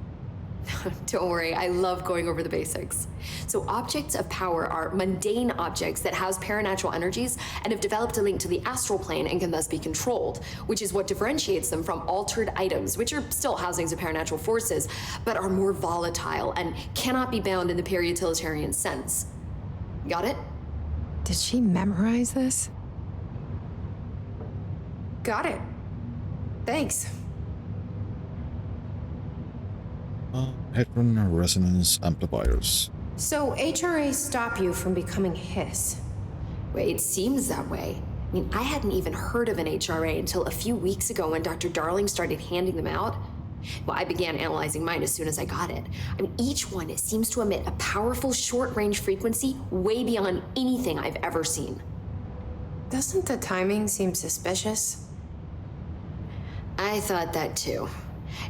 Don't worry, I love going over the basics. So objects of power are mundane objects that house paranatural energies and have developed a link to the astral plane and can thus be controlled, which is what differentiates them from altered items, which are still housings of paranatural forces, but are more volatile and cannot be bound in the peri-utilitarian sense. Got it? Did she memorize this? Got it. Thanks. Hadron resonance amplifiers. So HRA stop you from becoming hiss? Wait, it seems that way. I mean, I hadn't even heard of an HRA until a few weeks ago when Dr. Darling started handing them out. Well, I began analyzing mine as soon as I got it. I mean, each one seems to emit a powerful short-range frequency way beyond anything I've ever seen. Doesn't the timing seem suspicious? I thought that too.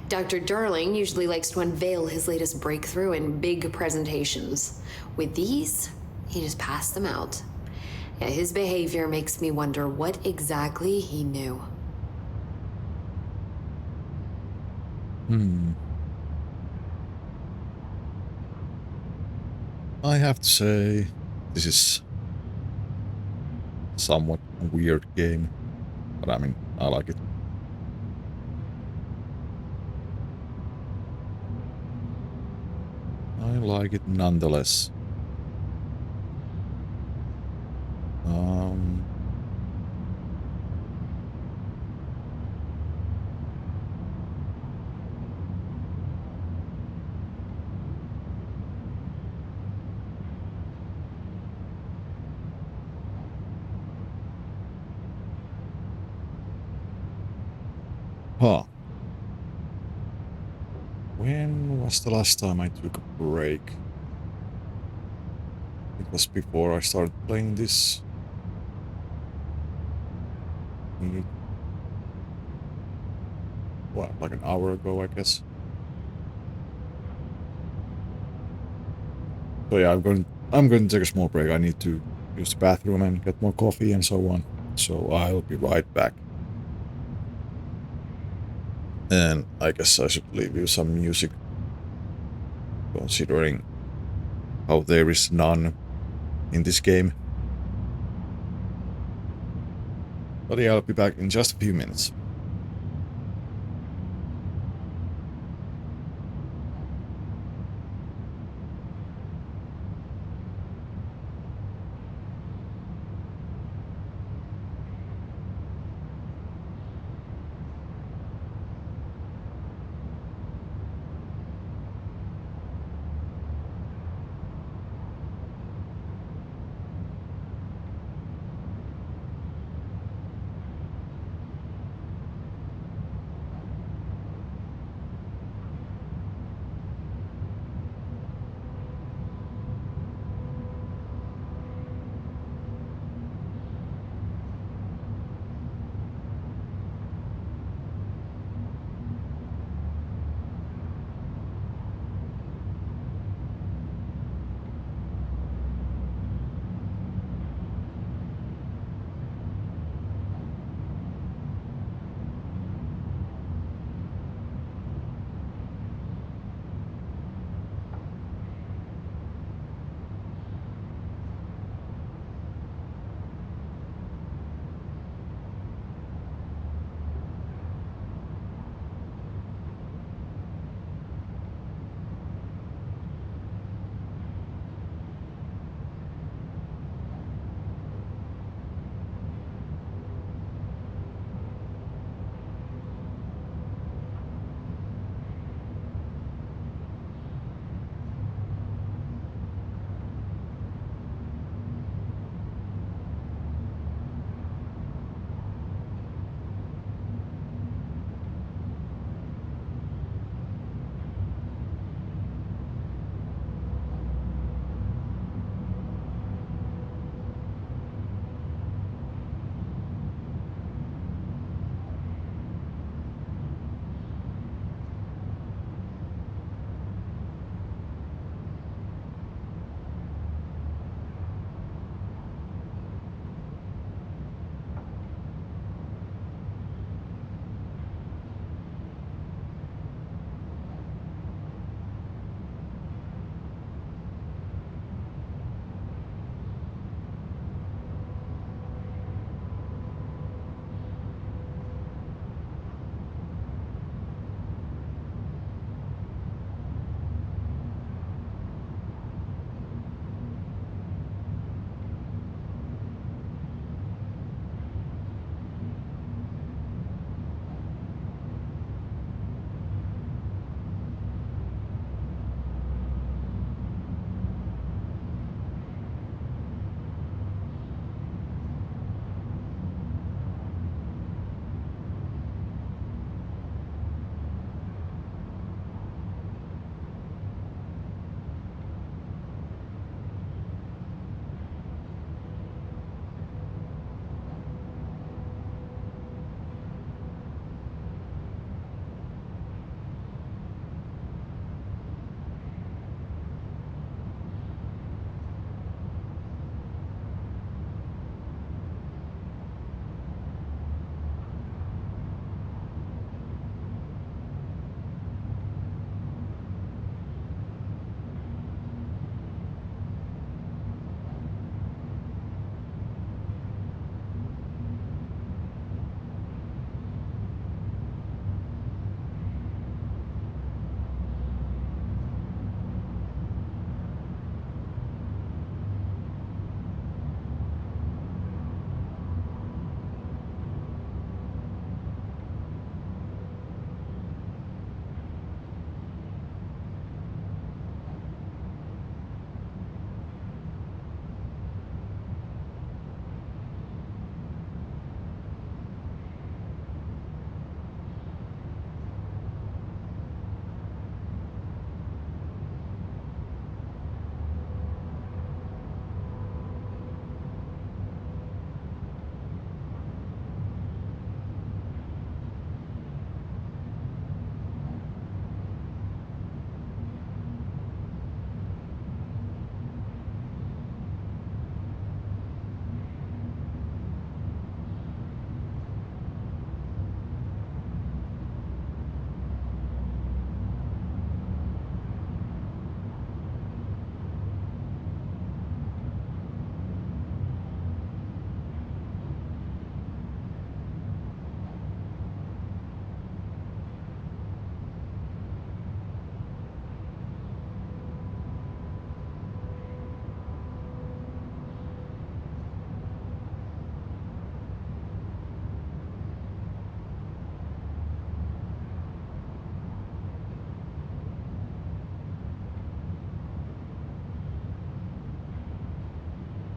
Dr. Darling usually likes to unveil his latest breakthrough in big presentations. With these, he just passed them out. Yeah, his behavior makes me wonder what exactly he knew. I have to say, this is somewhat a weird game, but I mean, I like it. I like it nonetheless. Huh. When was the last time I took a break? It was before I started playing this. What, like an hour ago, I guess. So yeah, I'm going I'm going to take a small break. I need to use the bathroom and get more coffee and so on. So I'll be right back. And I guess I should leave you some music, considering how there is none in this game. But yeah, I'll be back in just a few minutes.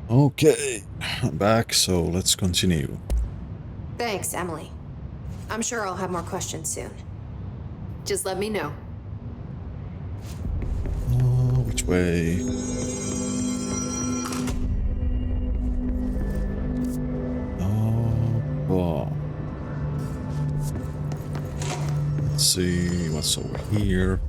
Okay, I'm back, so let's continue. Thanks, Emily. I'm sure I'll have more questions soon. Just let me know. Which way? Oh. Let's see what's over here.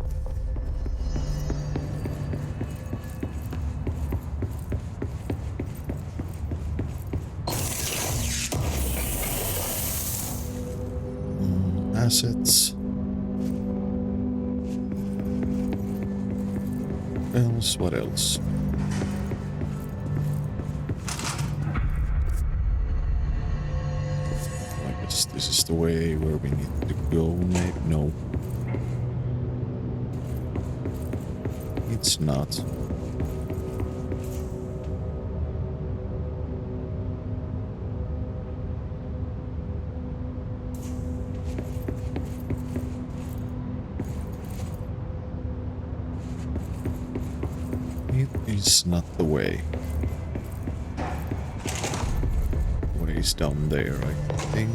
Assets. What else? I guess this is the way where we need to go, maybe? No. It's not. It is not the way. The way is down there, I think.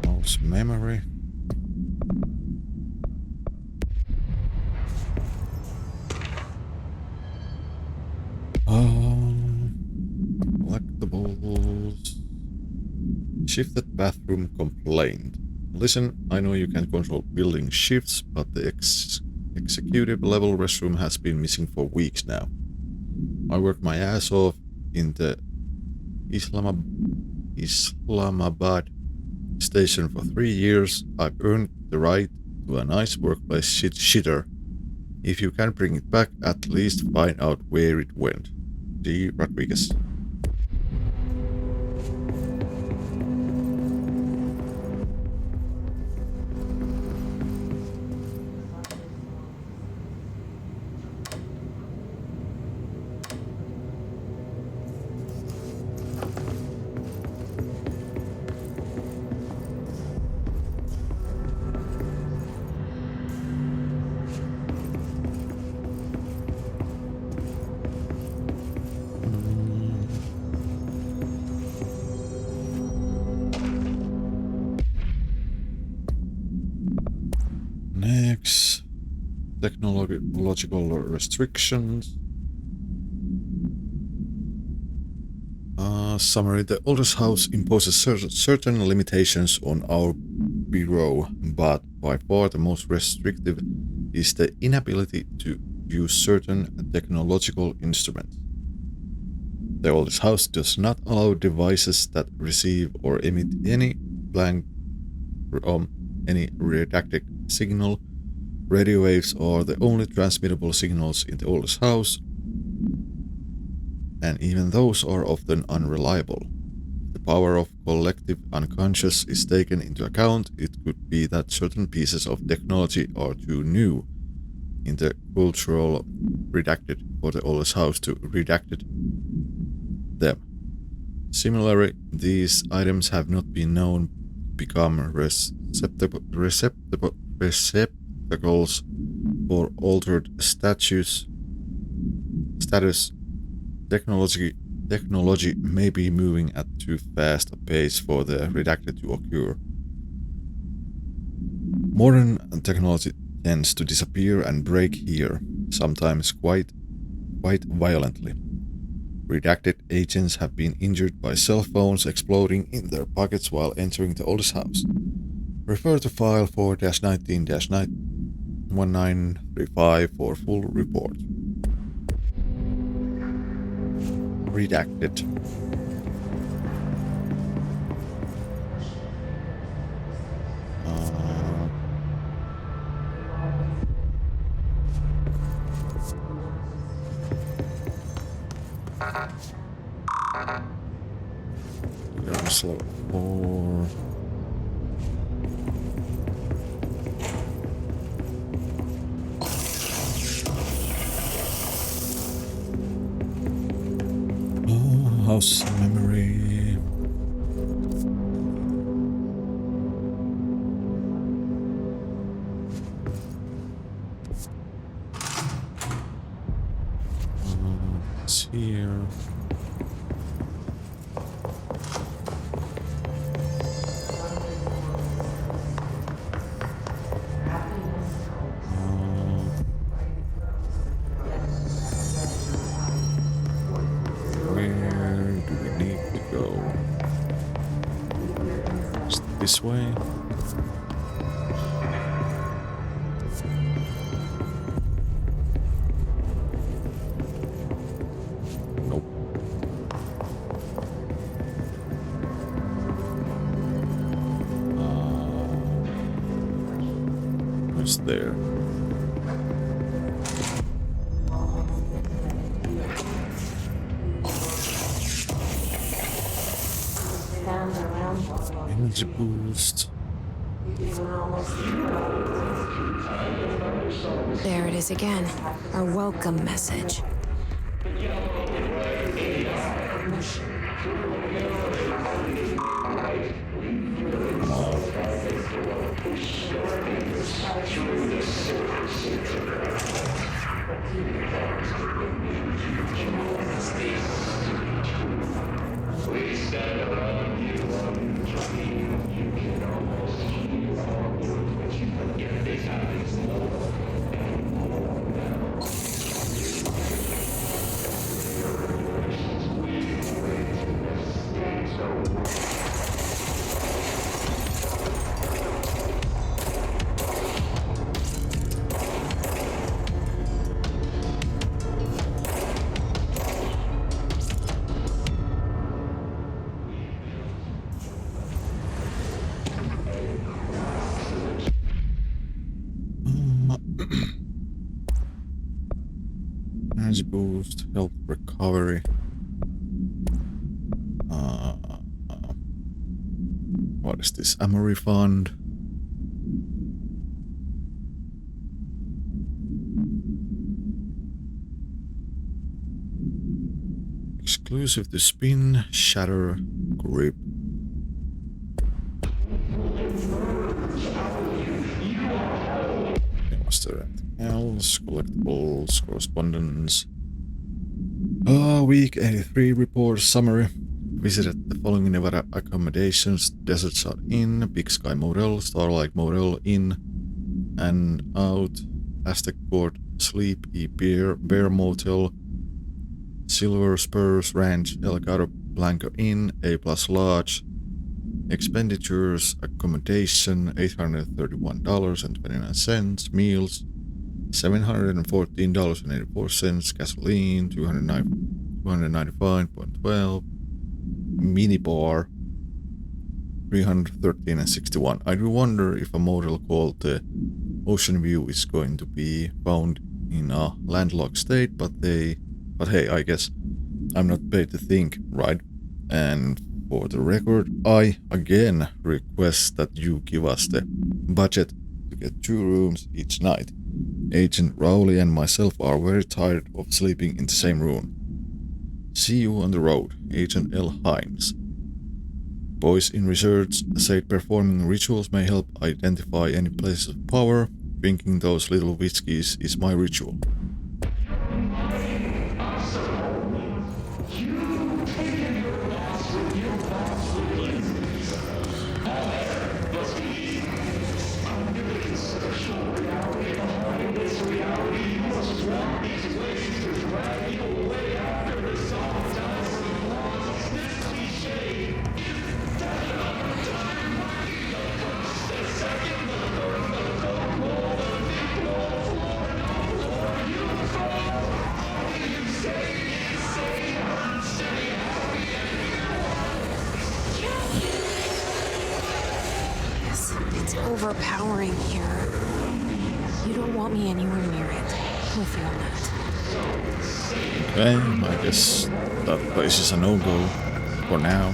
Mouse memory. Collectibles. Shifted bathroom complaint. Listen, I know you can control building shifts, but the executive level restroom has been missing for weeks now. I worked my ass off in the Islamabad station for 3 years. I've earned the right to a nice workplace shitter. If you can bring it back, at least find out where it went. D. Rodriguez. Next, technological restrictions. Summary: the oldest house imposes certain limitations on our bureau, but by far the most restrictive is the inability to use certain technological instruments. The oldest house does not allow devices that receive or emit any any redacted signal. Radio waves are the only transmittable signals in the oldest house, and even those are often unreliable. If the power of collective unconscious is taken into account, it could be that certain pieces of technology are too new in the cultural redacted for the oldest house to redacted them. Similarly, these items have not been known to become receptacles for altered status. Technology may be moving at too fast a pace for the redacted to occur. Modern technology tends to disappear and break here, sometimes quite violently. Redacted agents have been injured by cell phones exploding in their pockets while entering the oldest house. Refer to file 4-19-1935 for full report. Redacted. Slow 4. House memory. here. Where do we need to go? Just this way? Nope. What's there? Energy boost. There it is again. Our welcome message. Energy boost, health recovery. What is this? Ammo refund. Exclusive to spin, shatter, grip. Was there anything else? Collectibles, correspondence. Week 83 report summary. Visited the following Nevada accommodations: Desert Shot Inn, Big Sky Motel, Starlight Motel, Inn and Out, Aztec Court, Sleep, Bear Motel, Silver Spurs Ranch, El Gato Blanco Inn, A Plus Lodge. Expenditures: accommodation $831.29, meals $714.84, gasoline $295.12, minibar $313.61. I do wonder if a motel called the Ocean View is going to be found in a landlocked state, but hey, I guess I'm not paid to think, right? And for the record, I again request that you give us the budget to get 2 rooms each night. Agent Rowley and myself are very tired of sleeping in the same room. See you on the road, Agent L. Himes. Boys in research say performing rituals may help identify any places of power. Drinking those little whiskeys is my ritual. It's overpowering here. You don't want me anywhere near it. You'll feel that. Okay, I guess that place is a no-go for now.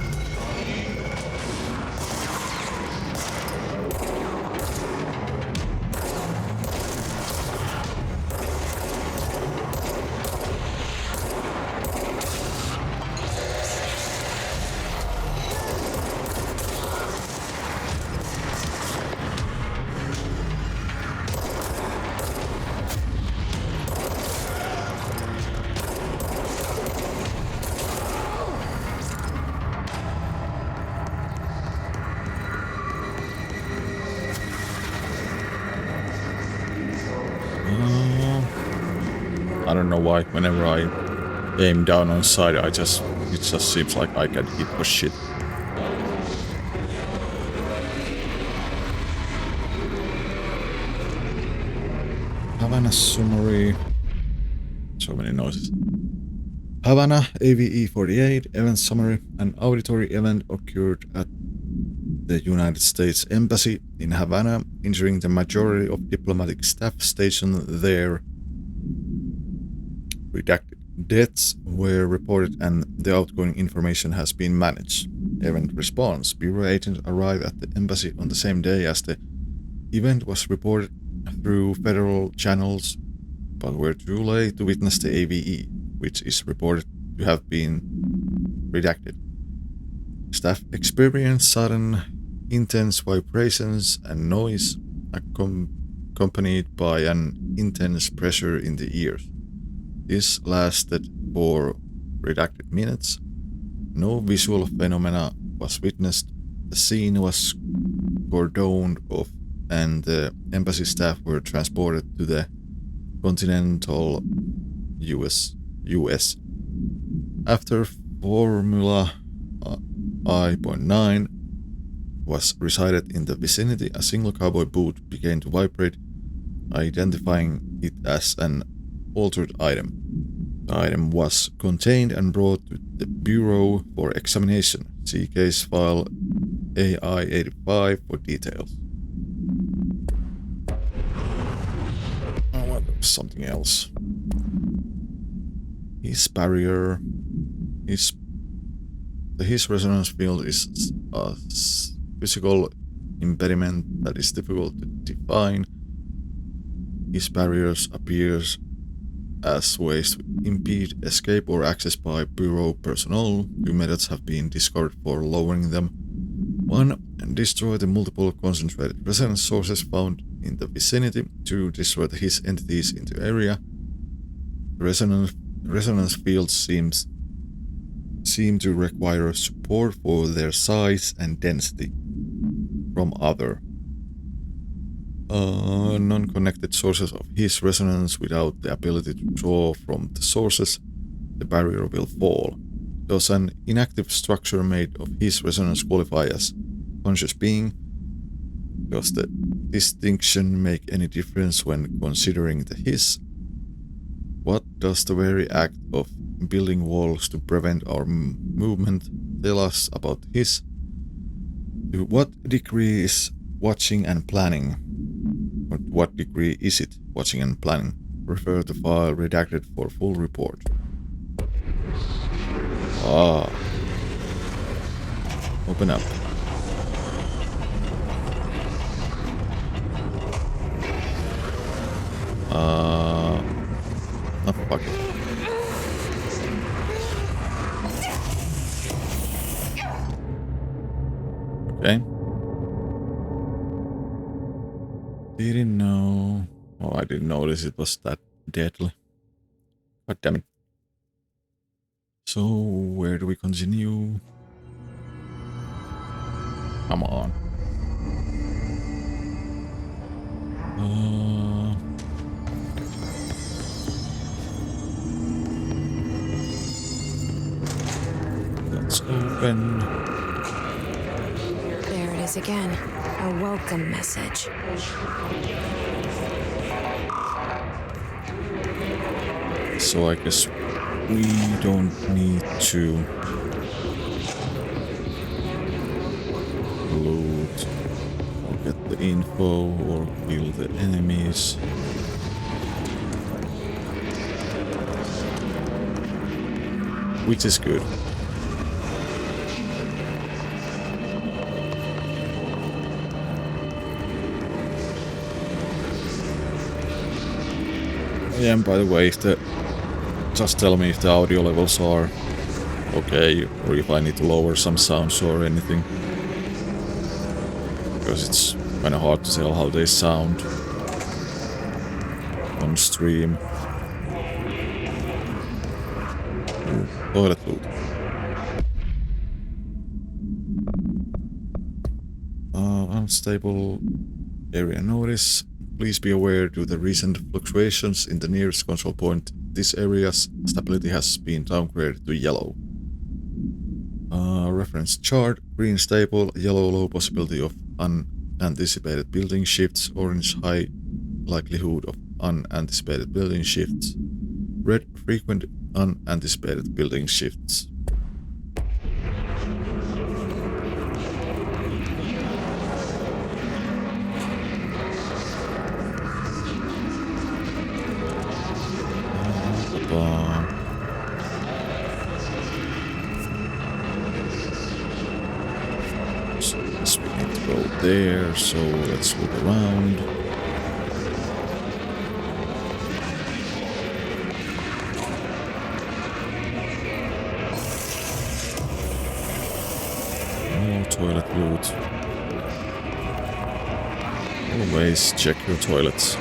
I don't know why. Whenever I aim down on side, it just seems like I can hit for shit. Havana summary. So many noises. Havana AVE-48 event summary. An auditory event occurred at the United States Embassy in Havana, injuring the majority of diplomatic staff stationed there. Redacted. Deaths were reported and the outgoing information has been managed. Event response. Bureau agents arrived at the embassy on the same day as the event was reported through federal channels, but were too late to witness the AVE, which is reported to have been redacted. Staff experienced sudden, intense vibrations and noise, accompanied by an intense pressure in the ears. This lasted for redacted minutes. No visual phenomena was witnessed. The scene was cordoned off and the embassy staff were transported to the continental US. After Formula I.9 was recited in the vicinity, a single cowboy boot began to vibrate, identifying it as an altered item. The item was contained and brought to the Bureau for examination. See case file AI-85 for details. Oh, what was something else? His barrier. His resonance field is a physical impediment that is difficult to define. His barriers appears as ways to impede escape or access by Bureau personnel. Two methods have been discovered for lowering them. One, destroy the multiple concentrated resonance sources found in the vicinity. Two, destroy the His entities into area. Resonance fields seem to require support for their size and density from other non-connected sources of His resonance. Without the ability to draw from the sources, the barrier will fall. Does an inactive structure made of His resonance qualify as conscious being? Does the distinction make any difference when considering the His? What does the very act of building walls to prevent our movement tell us about His? To what degree is watching and planning? Or to what degree is it watching and planning? Refer to file redacted for full report. Ah. Open up. Oh, fuck it. Okay. Didn't know. Oh, I didn't notice it was that deadly. God damn it. So, where do we continue? Come on. Let's open. There it is again. A welcome message. So I guess we don't need to loot or get the info or kill the enemies. Which is good. Yeah, and by the way, just tell me if the audio levels are okay, or if I need to lower some sounds or anything. Because it's kind of hard to tell how they sound on stream. Ooh, toilet loot. Unstable area notice. Please be aware due to the recent fluctuations in the nearest control point this area's stability has been downgraded to yellow. Reference chart, green stable, yellow low possibility of unanticipated building shifts, orange high likelihood of unanticipated building shifts, red frequent unanticipated building shifts. So we need to go there, so let's look around. More toilet loot. Always check your toilets.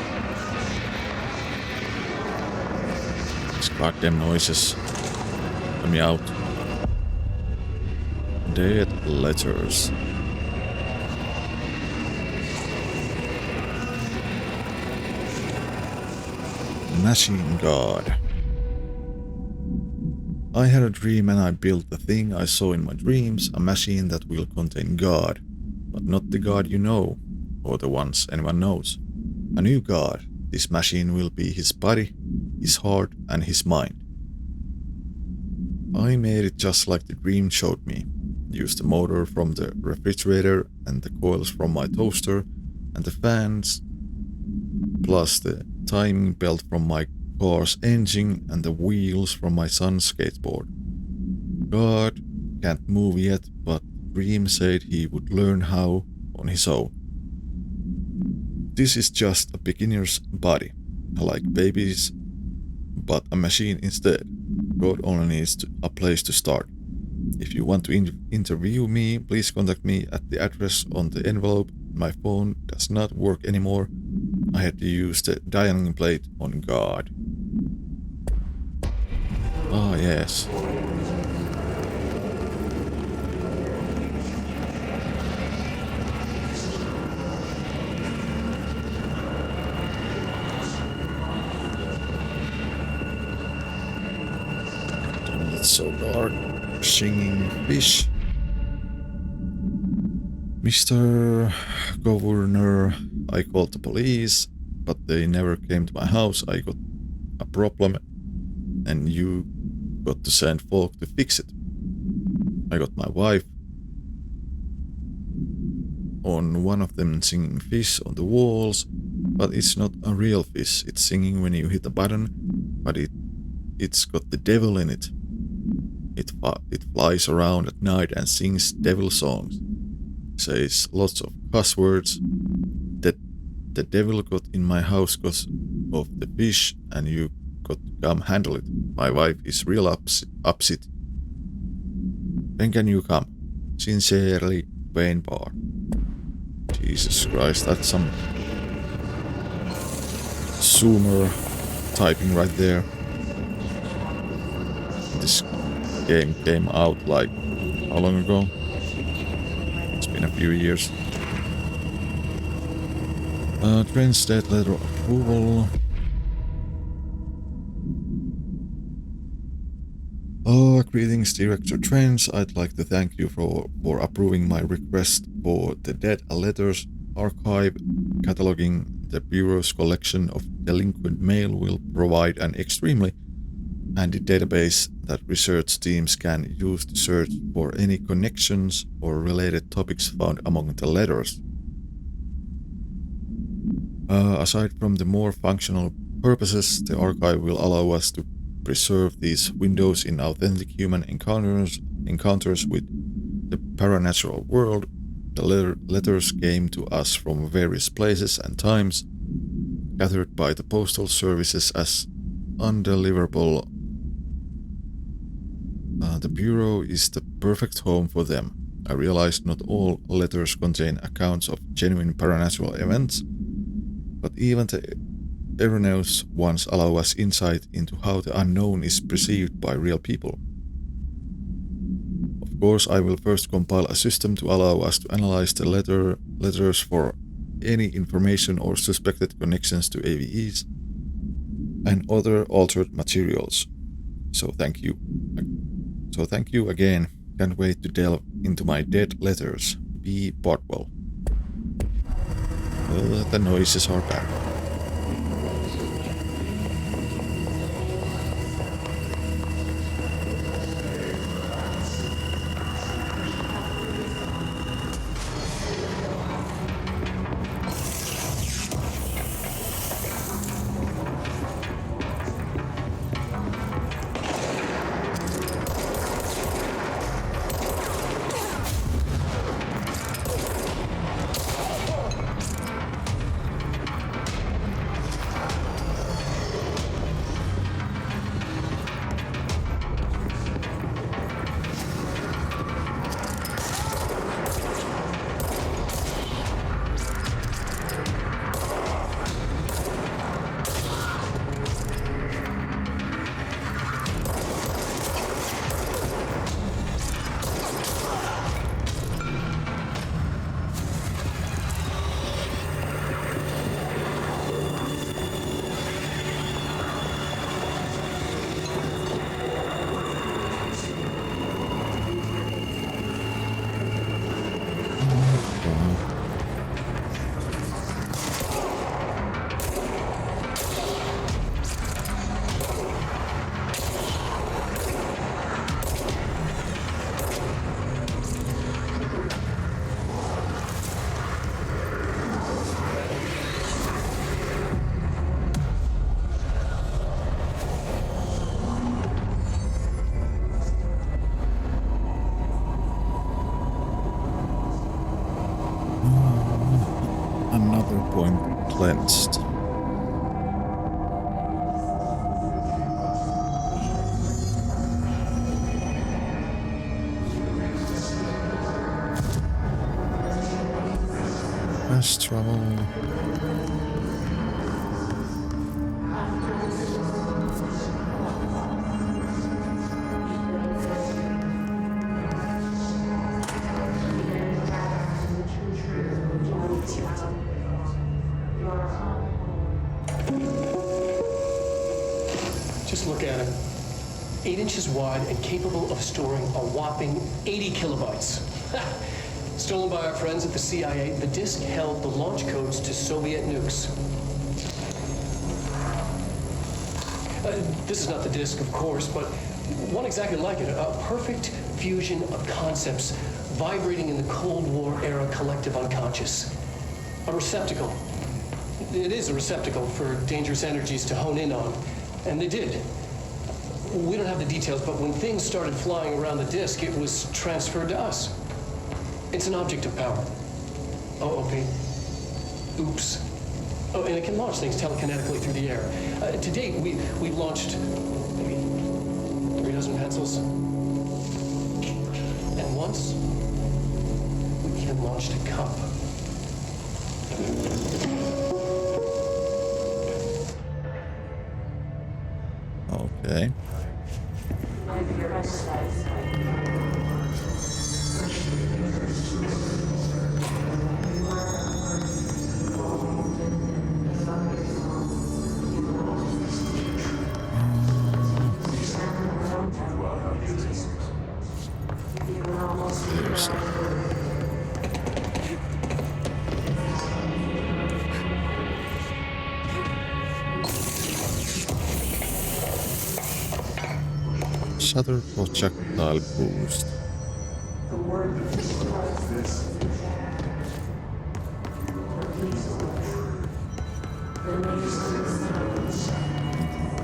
These goddamn noises. Let me out. Dead letters. Machine God. I had a dream and I built the thing I saw in my dreams, a machine that will contain God, but not the God you know, or the ones anyone knows. A new God. This machine will be his body, his heart, and his mind. I made it just like the dream showed me. Used the motor from the refrigerator and the coils from my toaster and the fans, plus the timing belt from my car's engine and the wheels from my son's skateboard. God can't move yet, but Dream said he would learn how on his own. This is just a beginner's body, like babies, but a machine instead. God only needs a place to start. If you want to interview me, please contact me at the address on the envelope. My phone does not work anymore. I had to use the dialing plate on God. Ah, yes. Damn, it's so dark. Singing fish. Mr. Governor, I called the police, but they never came to my house. I got a problem and you got to send folk to fix it. I got my wife on one of them singing fish on the walls, but it's not a real fish. It's singing when you hit a button, but it's got the devil in it. It flies around at night and sings devil songs. Says lots of cuss words. That the devil got in my house because of the fish and you got to come handle it. My wife is real upset. When can you come? Sincerely, Wayne Barr. Jesus Christ, that's some Zoomer typing right there. This game came out like how long ago? It's been a few years. Train state letter of approval. Greetings, Director Trends. I'd like to thank you for approving my request for the Dead Letters archive. Cataloging the Bureau's collection of delinquent mail will provide an extremely handy database that research teams can use to search for any connections or related topics found among the letters. Aside from the more functional purposes, the archive will allow us to preserve these windows in authentic human encounters with the paranatural world. The letters came to us from various places and times, gathered by the postal services as undeliverable. The Bureau is the perfect home for them. I realized not all letters contain accounts of genuine paranatural events, but even the erroneous ones allow us insight into how the unknown is perceived by real people. Of course, I will first compile a system to allow us to analyze the letters for any information or suspected connections to AVEs. and other altered materials. So thank you. So thank you again. Can't wait to delve into my dead letters. B. Botwell. Well, the noises are back. Another point cleansed. Fast travel. Just look at it. 8 inches wide and capable of storing a whopping 80 kilobytes. Stolen by our friends at the CIA, the disk held the launch codes to Soviet nukes. This is not the disk, of course, but one exactly like it. A perfect fusion of concepts vibrating in the Cold War era collective unconscious. A receptacle. It is a receptacle for dangerous energies to hone in on. And they did. We don't have the details, but when things started flying around the disk, it was transferred to us. It's an object of power. Oh, okay. Oops. Oh, and it can launch things telekinetically through the air. To date, we've launched maybe 3 dozen pencils. And once, we even launched a cup. Okay. Shutter projectile boost.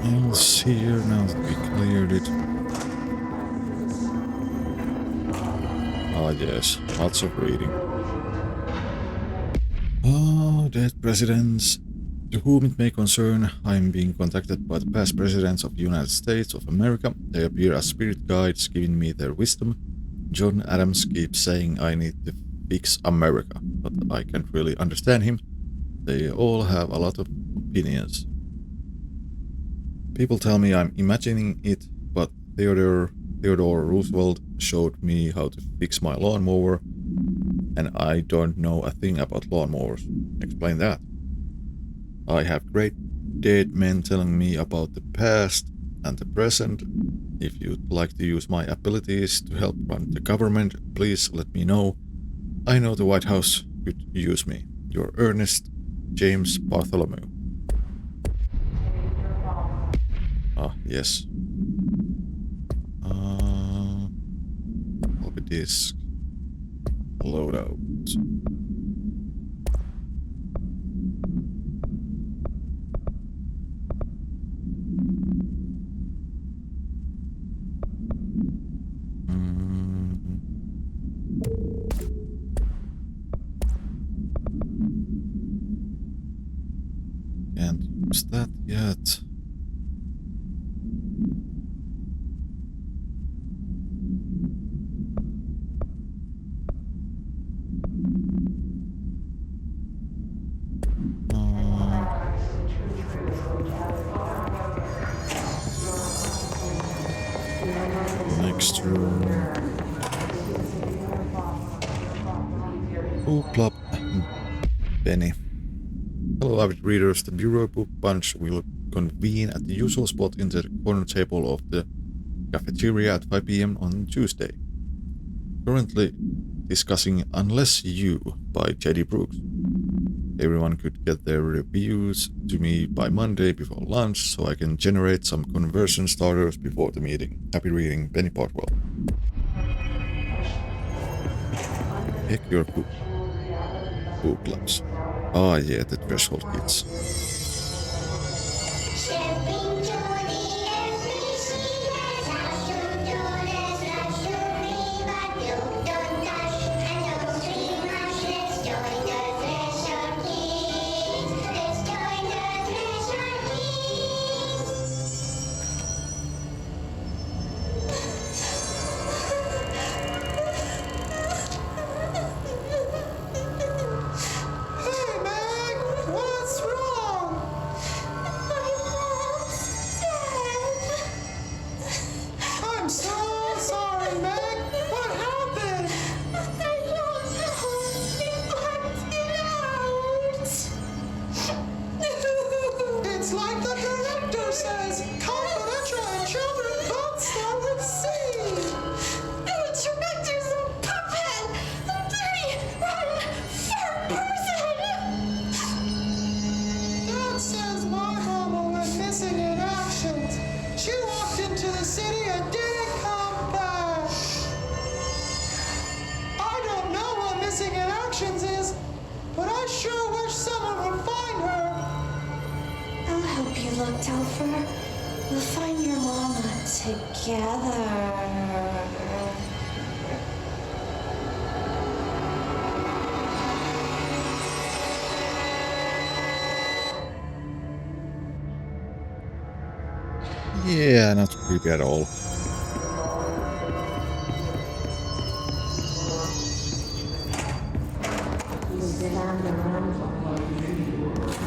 Else here now that we cleared it. Ah yes, lots of reading. Oh, dead presidents. To whom it may concern, I am being contacted by the past presidents of the United States of America. They appear as spirit guides, giving me their wisdom. John Adams keeps saying I need to fix America, but I can't really understand him. They all have a lot of opinions. People tell me I'm imagining it, but Theodore Roosevelt showed me how to fix my lawnmower, and I don't know a thing about lawnmowers. Explain that. I have great dead men telling me about the past and the present. If you'd like to use my abilities to help run the government, please let me know. I know the White House could use me. Your Ernest James Bartholomew. Ah, yes. Floppy disk. Loadout. Can't use that yet. Next room. Plop. Benny. Hello, avid readers. The Bureau Book Bunch will convene at the usual spot in the corner table of the cafeteria at 5 p.m. on Tuesday. Currently discussing Unless You by Teddy Brooks. Everyone could get their reviews to me by Monday before lunch, so I can generate some conversion starters before the meeting. Happy reading, Benny Partwell. Pick your book clubs. Ah, yeah, the Threshold Kids. Yeah, not creepy at all.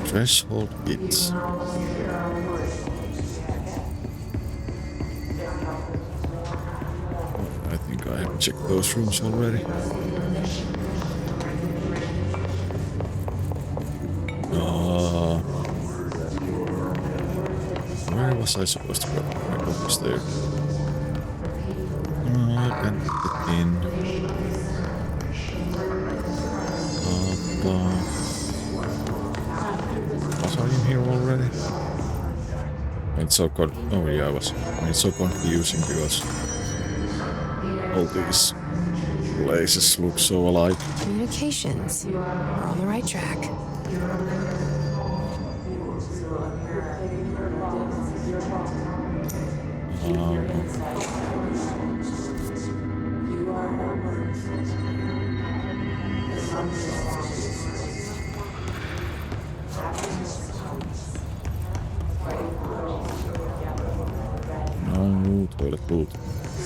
Threshold Kids. I think I have checked those rooms already. Where was I supposed to go? I go was there. I can get in. Was I in here already? It's so oh yeah, I was. It's so confusing because all these places look so alike. Communications. We're on the right track. No, toilet boot.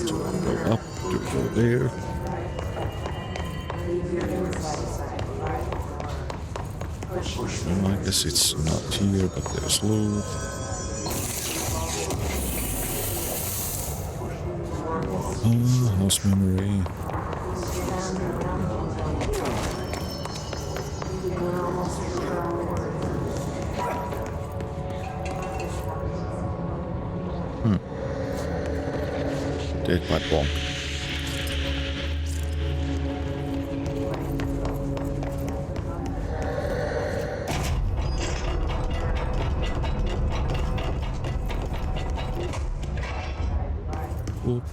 So go up, to go there. I guess it's not here, but there's loot. House memory. Dead by Bonk.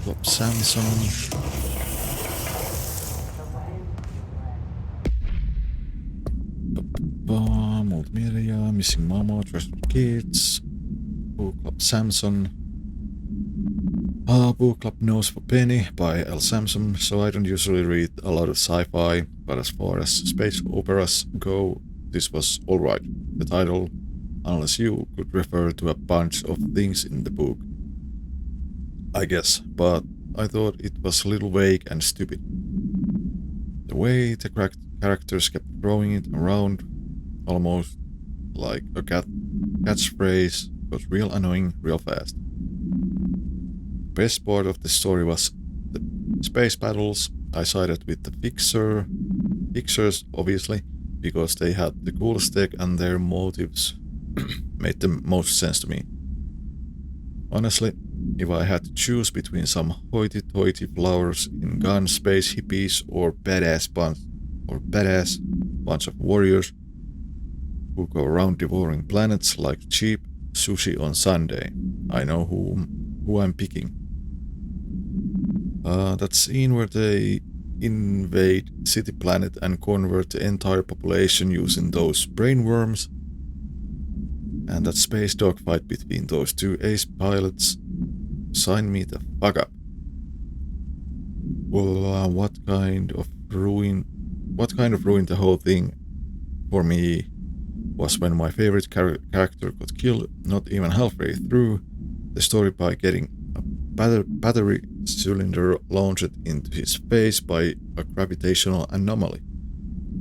Book Samsung. Multimedia, Missing Mama, Treasured Kids, Book Club Samson. Book Club Knows for Penny by L. Samson, so I don't usually read a lot of sci-fi, but as far as space operas go, this was alright. The title, unless you could refer to a bunch of things in the book, I guess, but I thought it was a little vague and stupid. The way the characters kept throwing it around, almost like a catchphrase, was real annoying real fast. The best part of the story was the space battles. I sided with the Fixers, obviously, because they had the coolest tech and their motives made the most sense to me. Honestly, if I had to choose between some hoity-toity flowers in gun space hippies or badass bunch of warriors who go around devouring planets like cheap sushi on Sunday, I know who I'm picking. That scene where they invade City Planet and convert the entire population using those brainworms, and that space dogfight between those two ace pilots, sign me the fuck up. Well, what kind of ruined the whole thing for me was when my favorite character got killed not even halfway through the story by getting a battery cylinder launched into his face by a gravitational anomaly.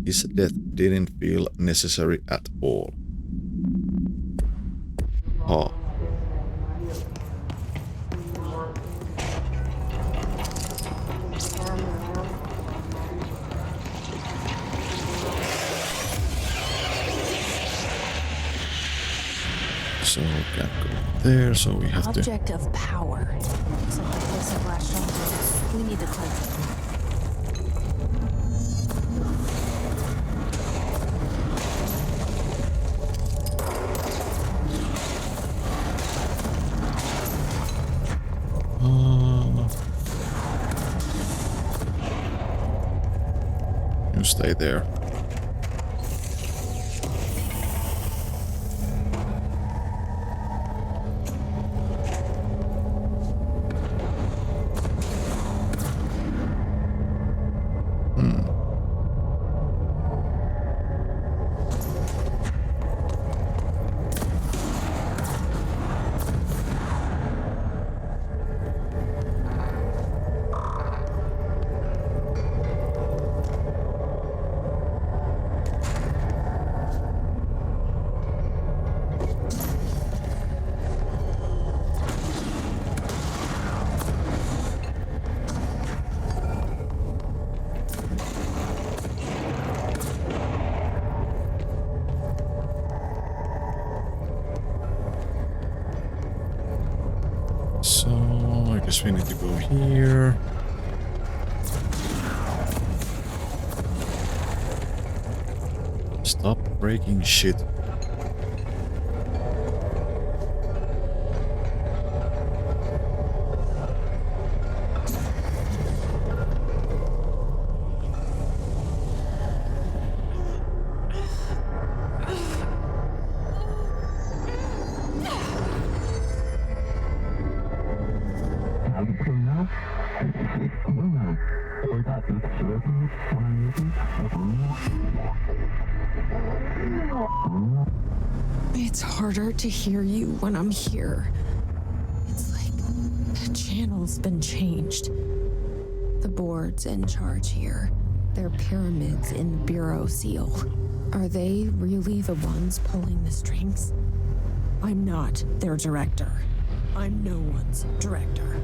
His death didn't feel necessary at all. Oh. So we can't go there, so we have to... Object of power. So like this of last shoulder. We need to cleanse it. You stay there. So, I guess we need to go here. Stop breaking shit. It's harder to hear you when I'm here. It's like the channel's been changed. The board's in charge here. They're pyramids in the Bureau seal. Are they really the ones pulling the strings? I'm not their director. I'm no one's director.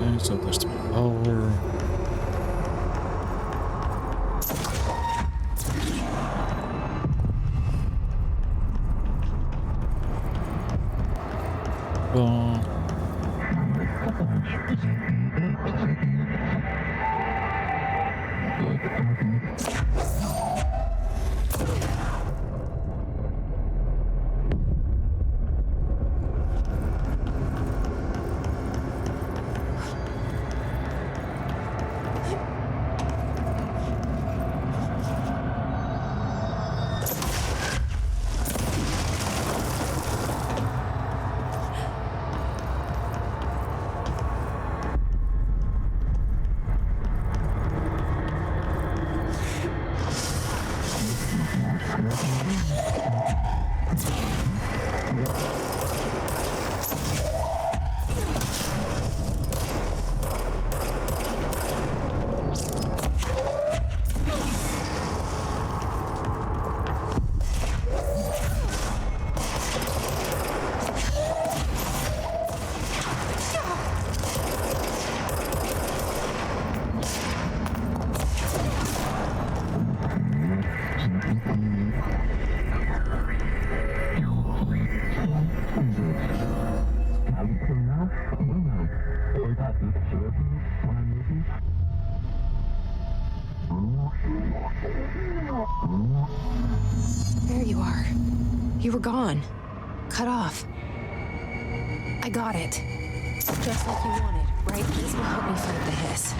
Okay, so there's the power. There you are. You were gone. Cut off. I got it. Just like you wanted, right? This will help me fight the hiss.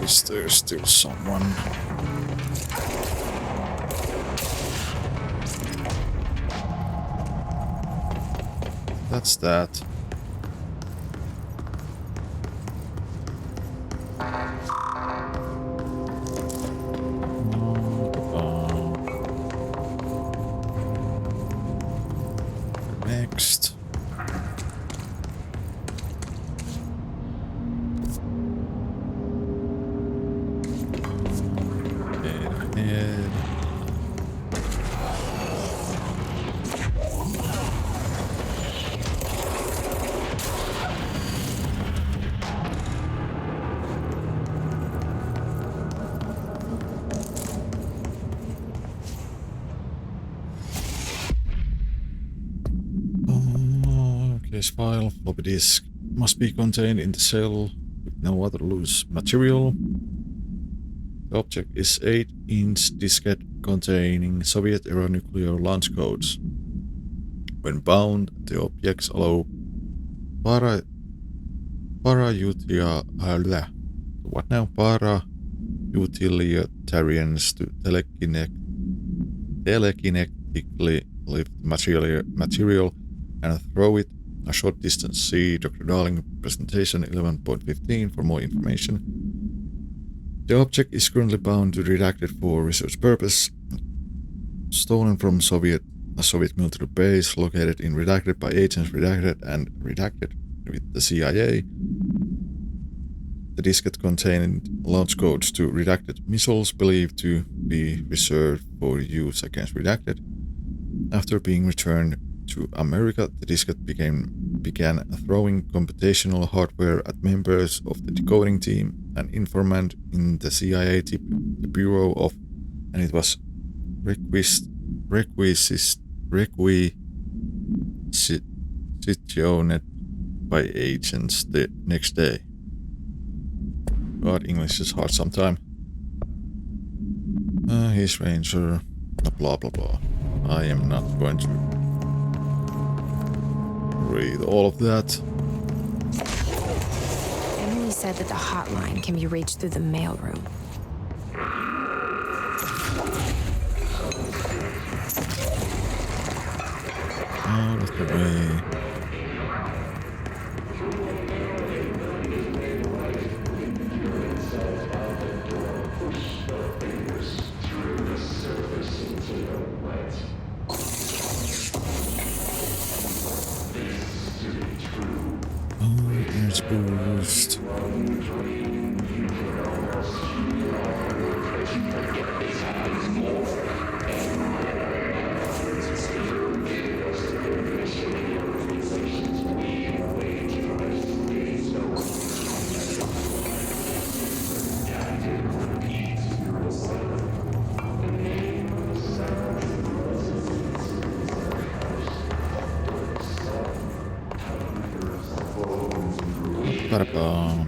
Is there still someone? That's that. Next. Head. Case file, floppy disk must be contained in the cell with no other loose material. The object is 8-inch diskette containing Soviet-era nuclear launch codes. When bound, the objects allow para-utilitarians to telekinetically lift material and throw it a short distance. See Dr. Darling presentation 11.15 for more information. The object is currently bound to redacted for research purpose. Stolen from a Soviet military base located in redacted by agents redacted and redacted with the CIA. The diskette contained launch codes to redacted missiles believed to be reserved for use against redacted. After being returned to America, the diskette began throwing computational hardware at members of the decoding team. An informant in the CIA tipped the Bureau of, and it was requisitioned by agents the next day. God, English is hard sometime. He's Ranger, blah blah blah. I am not going to read all of that. Emily said that the hotline can be reached through the mailroom. Out of the way. Boost. Ba-da-bum.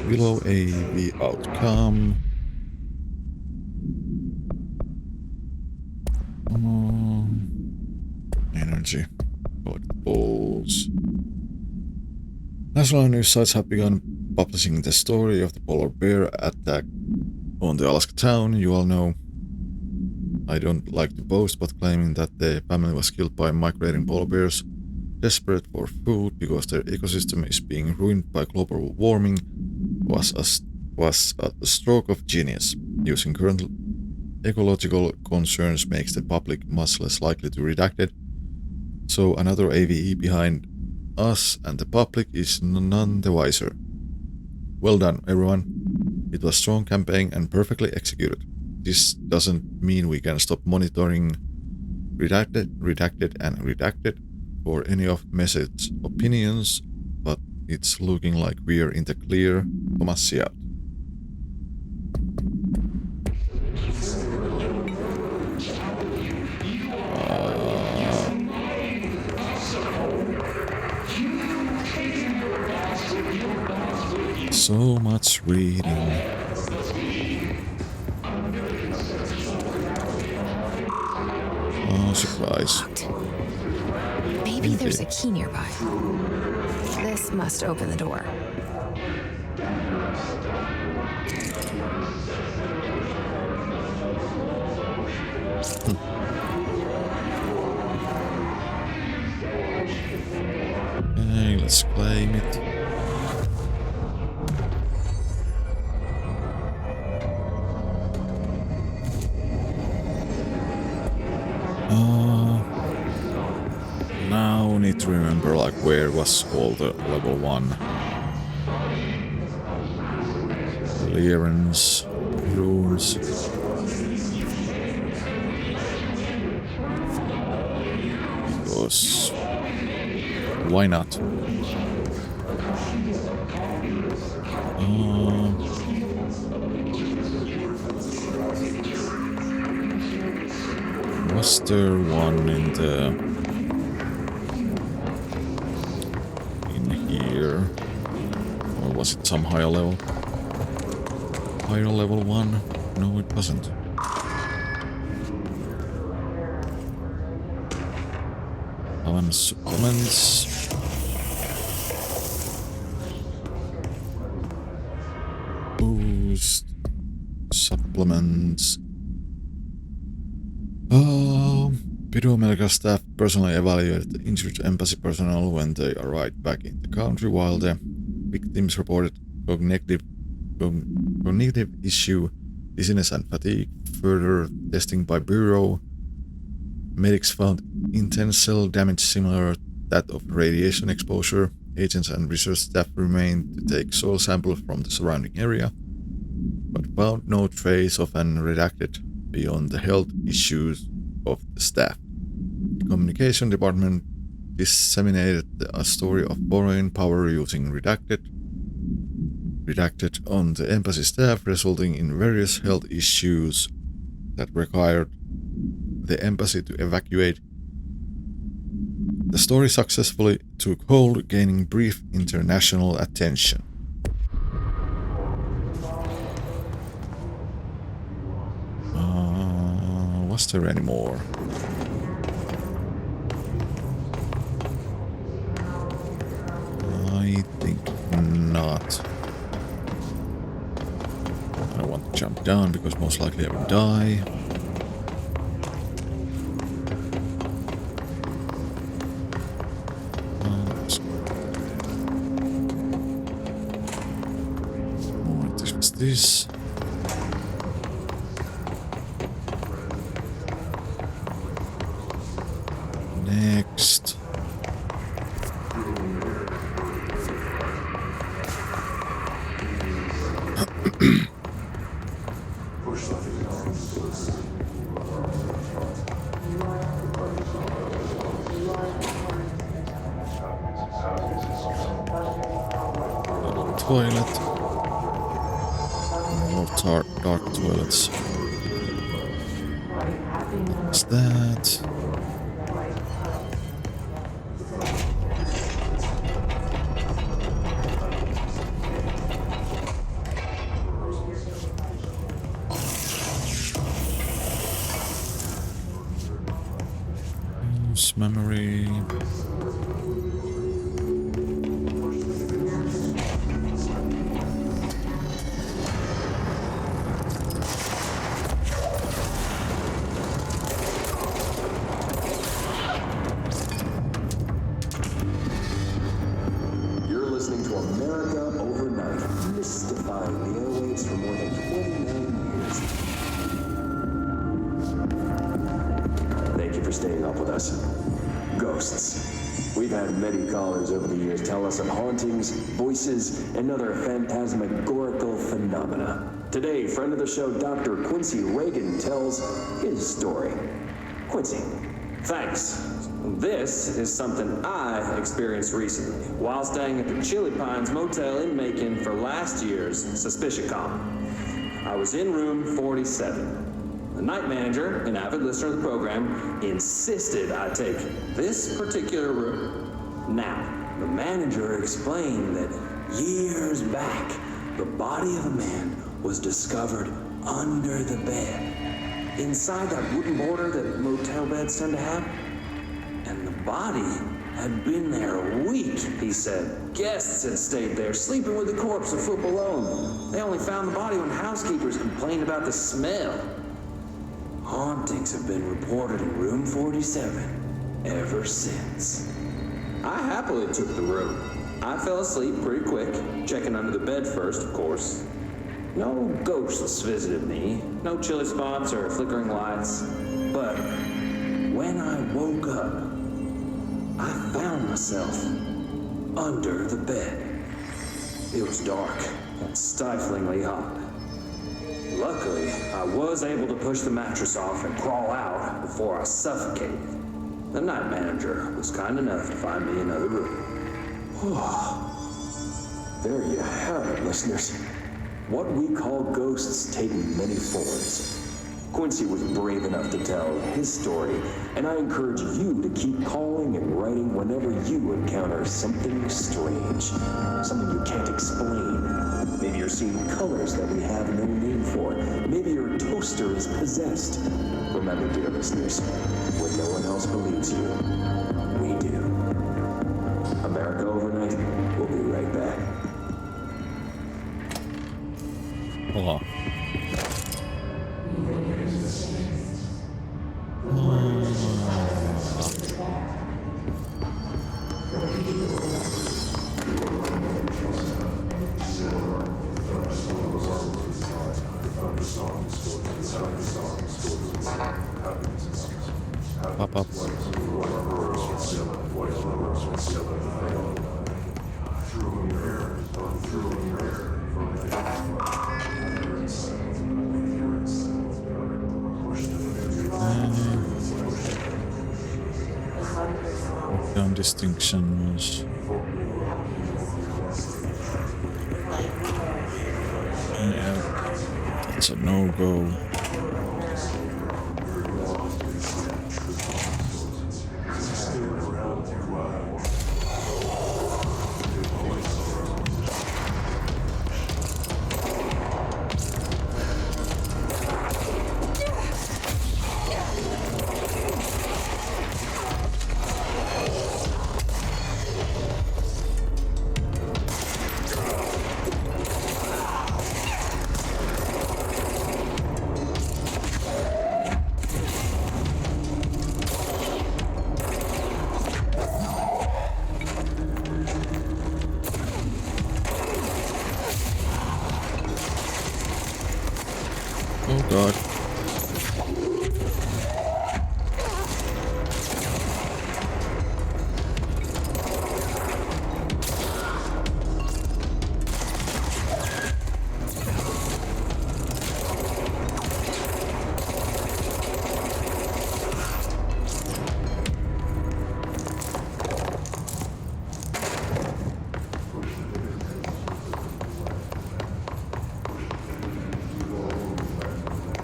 Below AV outcome. Energy. Collectibles. National news sites have begun publishing the story of the polar bear attack on the Alaska town. You all know I don't like to boast, but claiming that the family was killed by migrating polar bears desperate for food because their ecosystem is being ruined by global warming was a stroke of genius. Using current ecological concerns makes the public much less likely to redact it. So another AVE behind us and the public is none the wiser. Well done, everyone. It was a strong campaign and perfectly executed. This doesn't mean we can stop monitoring redacted and redacted for any of message opinions, but it's looking like we're in the clear. Thomas out. So much reading. Oh, surprise. Maybe there's a key nearby. This must open the door. Okay, let's claim it. Now we need to remember like where was all the level 1 clearance runes. Because why not? Was there one in here? Or was it some higher level? Higher level 1? No, it wasn't. Supplements. Boost. Supplements. Bureau medical staff personally evaluated the injured embassy personnel when they arrived back in the country, while the victims reported cognitive issue, dizziness and fatigue. Further testing by Bureau medics found intense cell damage similar to that of radiation exposure. Agents and research staff remained to take soil samples from the surrounding area, but found no trace of an redacted beyond the health issues of the staff. The communication department disseminated a story of borrowing power using redacted on the embassy staff, resulting in various health issues that required the embassy to evacuate. The story successfully took hold, gaining brief international attention. Was there any more? I think not. I don't want to jump down because most likely I will die. This was this. Next. toilet. More dark toilets. What's that? Use memory. Many callers over the years tell us of hauntings, voices, and other phantasmagorical phenomena. Today, friend of the show, Dr. Quincy Reagan tells his story. Quincy, thanks. This is something I experienced recently while staying at the Chili Pines Motel in Macon for last year's SuspiciaCon. I was in room 47. The night manager, an avid listener of the program, insisted I take this particular room. Now, the manager explained that years back, the body of a man was discovered under the bed, inside that wooden border that motel beds tend to have. And the body had been there a week, he said. Guests had stayed there, sleeping with the corpse a foot below. They only found the body when housekeepers complained about the smell. Hauntings have been reported in room 47 ever since. I happily took the room. I fell asleep pretty quick, checking under the bed first, of course. No ghosts visited me, no chilly spots or flickering lights. But when I woke up, I found myself under the bed. It was dark and stiflingly hot. Luckily, I was able to push the mattress off and crawl out before I suffocated. The night manager was kind enough to find me another room. There you have it, listeners. What we call ghosts take many forms. Quincy was brave enough to tell his story, and I encourage you to keep calling and writing whenever you encounter something strange, something you can't explain. Maybe you're seeing colors that we have no name for. Maybe your toaster is possessed. Remember, dear listeners, when no one else believes you, we do. America Overnight, we'll be right back. Oha. Pop up. Distinctions. Yeah, that's a no-go.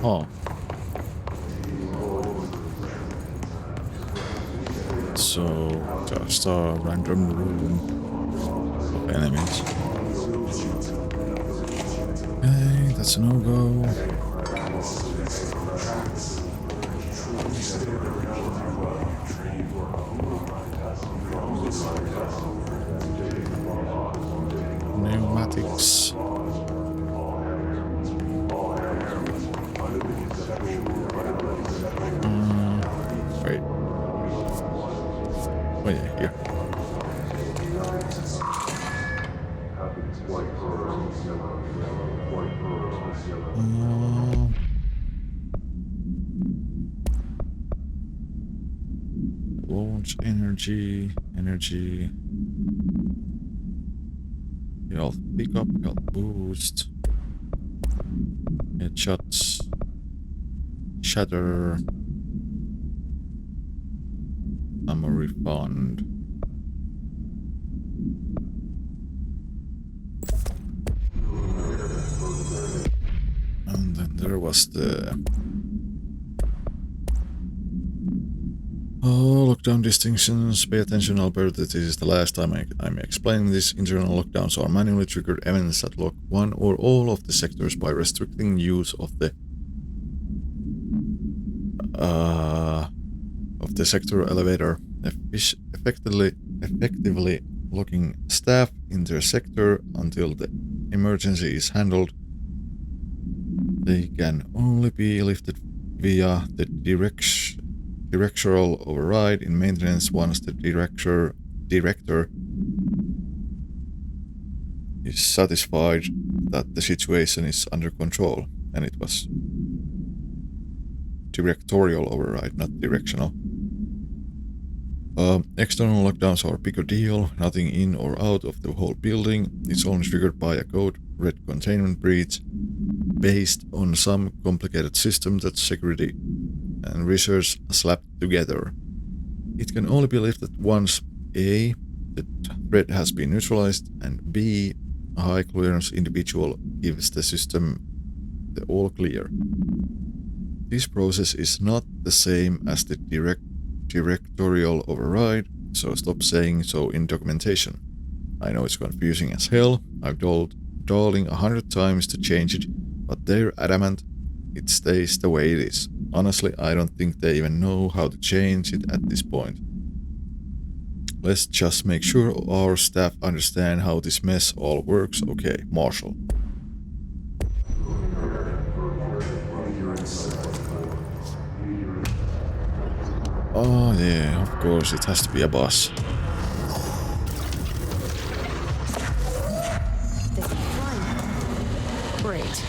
Oh. So, just a random room of enemies. Okay, that's a no-go. Pneumatics. Wait. Oh yeah, here. Launch energy. Health pickup, health boost. Headshots. Shatter. Ammo refund. And then there was the lockdown distinctions. Pay attention, Albert. This is the last time I'm explaining this. Internal lockdowns are manually triggered events that lock one or all of the sectors by restricting use of the sector elevator, effectively locking staff in their sector until the emergency is handled. They can only be lifted via the directional override in maintenance once the director is satisfied that the situation is under control. And it was directorial override, not directional. External lockdowns are a bigger deal. Nothing in or out of the whole building. It's only triggered by a code red containment breach based on some complicated system that security and research slapped together. It can only be lifted once A, the threat has been neutralized, and B, a high clearance individual gives the system the all clear. This process is not the same as the directorial override, so stop saying so in documentation. I know it's confusing as hell. I've told Darling 100 times to change it, but they're adamant it stays the way it is. Honestly, I don't think they even know how to change it at this point. Let's just make sure our staff understand how this mess all works. Okay, Marshall. Oh yeah, of course, it has to be a boss. Great.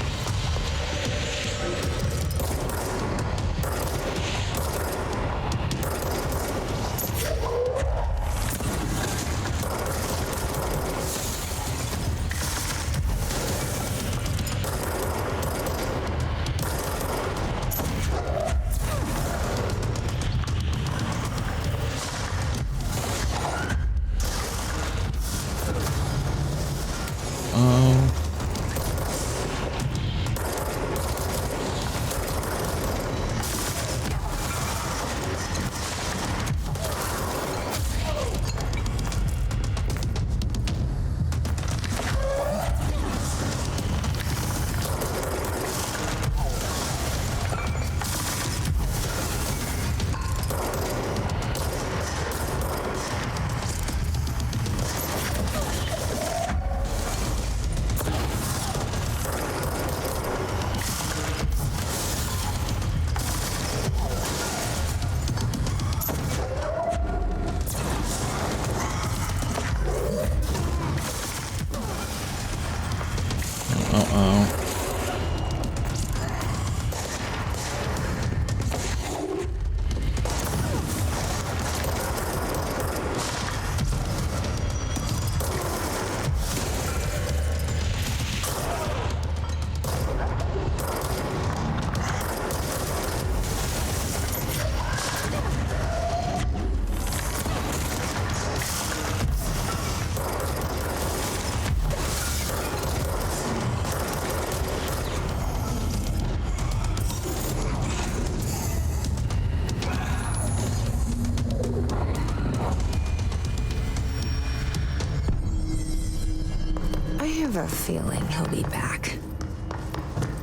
have a feeling he'll be back.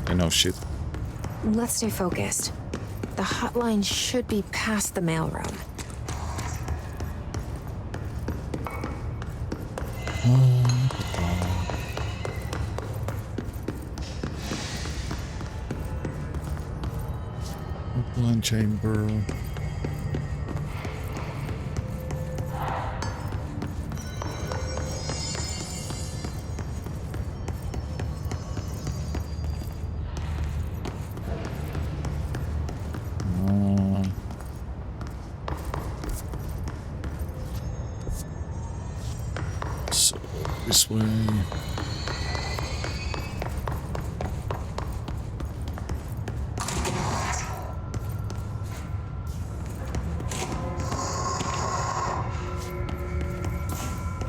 I know shit. Let's stay focused. The hotline should be past the mailroom. Hotline chamber. So this way.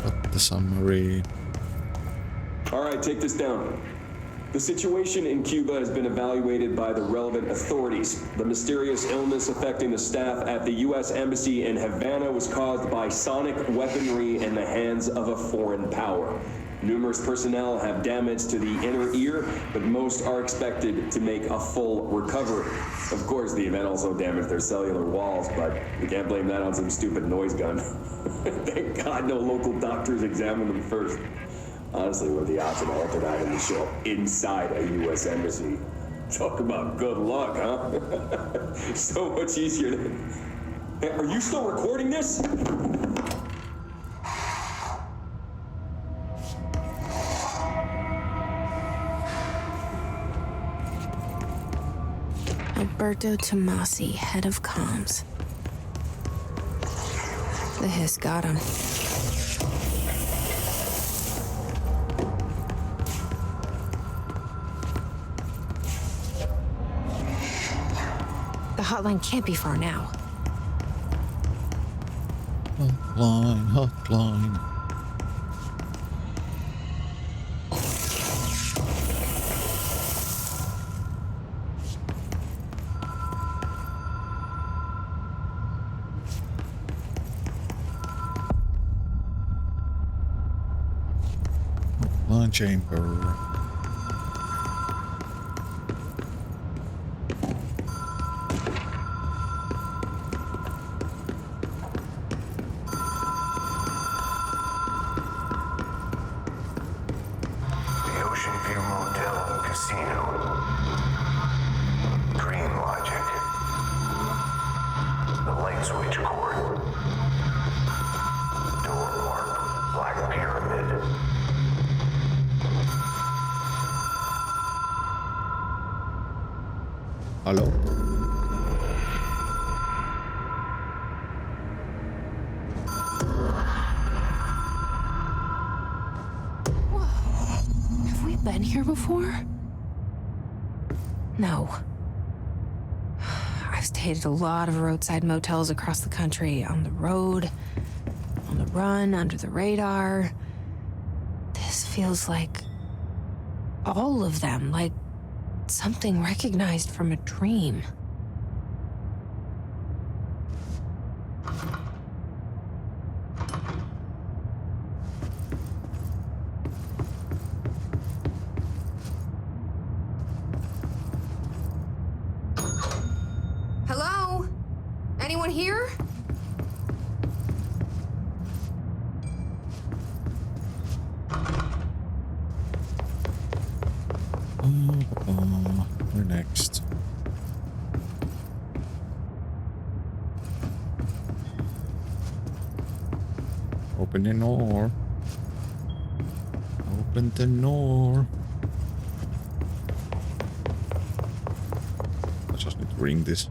Got the summary. All right, take this down. The situation in Cuba has been evaluated by the relevant authorities. The mysterious illness affecting the staff at the U.S. Embassy in Havana was caused by sonic weaponry in the hands of a foreign power. Numerous personnel have damage to the inner ear, but most are expected to make a full recovery. Of course, the event also damaged their cellular walls, but we can't blame that on some stupid noise gun. Thank God no local doctors examined them first. Honestly, what are the odds of an altered item to show up inside a U.S. embassy? Talk about good luck, huh? So much easier to... Hey, are you still recording this? Alberto Tomasi, head of comms. The hiss got him. The hotline can't be far now. Hotline. Hotline chamber. Hello? Whoa. Have we been here before? No. I've stayed at a lot of roadside motels across the country, on the road, on the run, under the radar. This feels like all of them, like something recognized from a dream. Hello? Anyone here? Where next? Open the door. Open the door. I just need to ring this.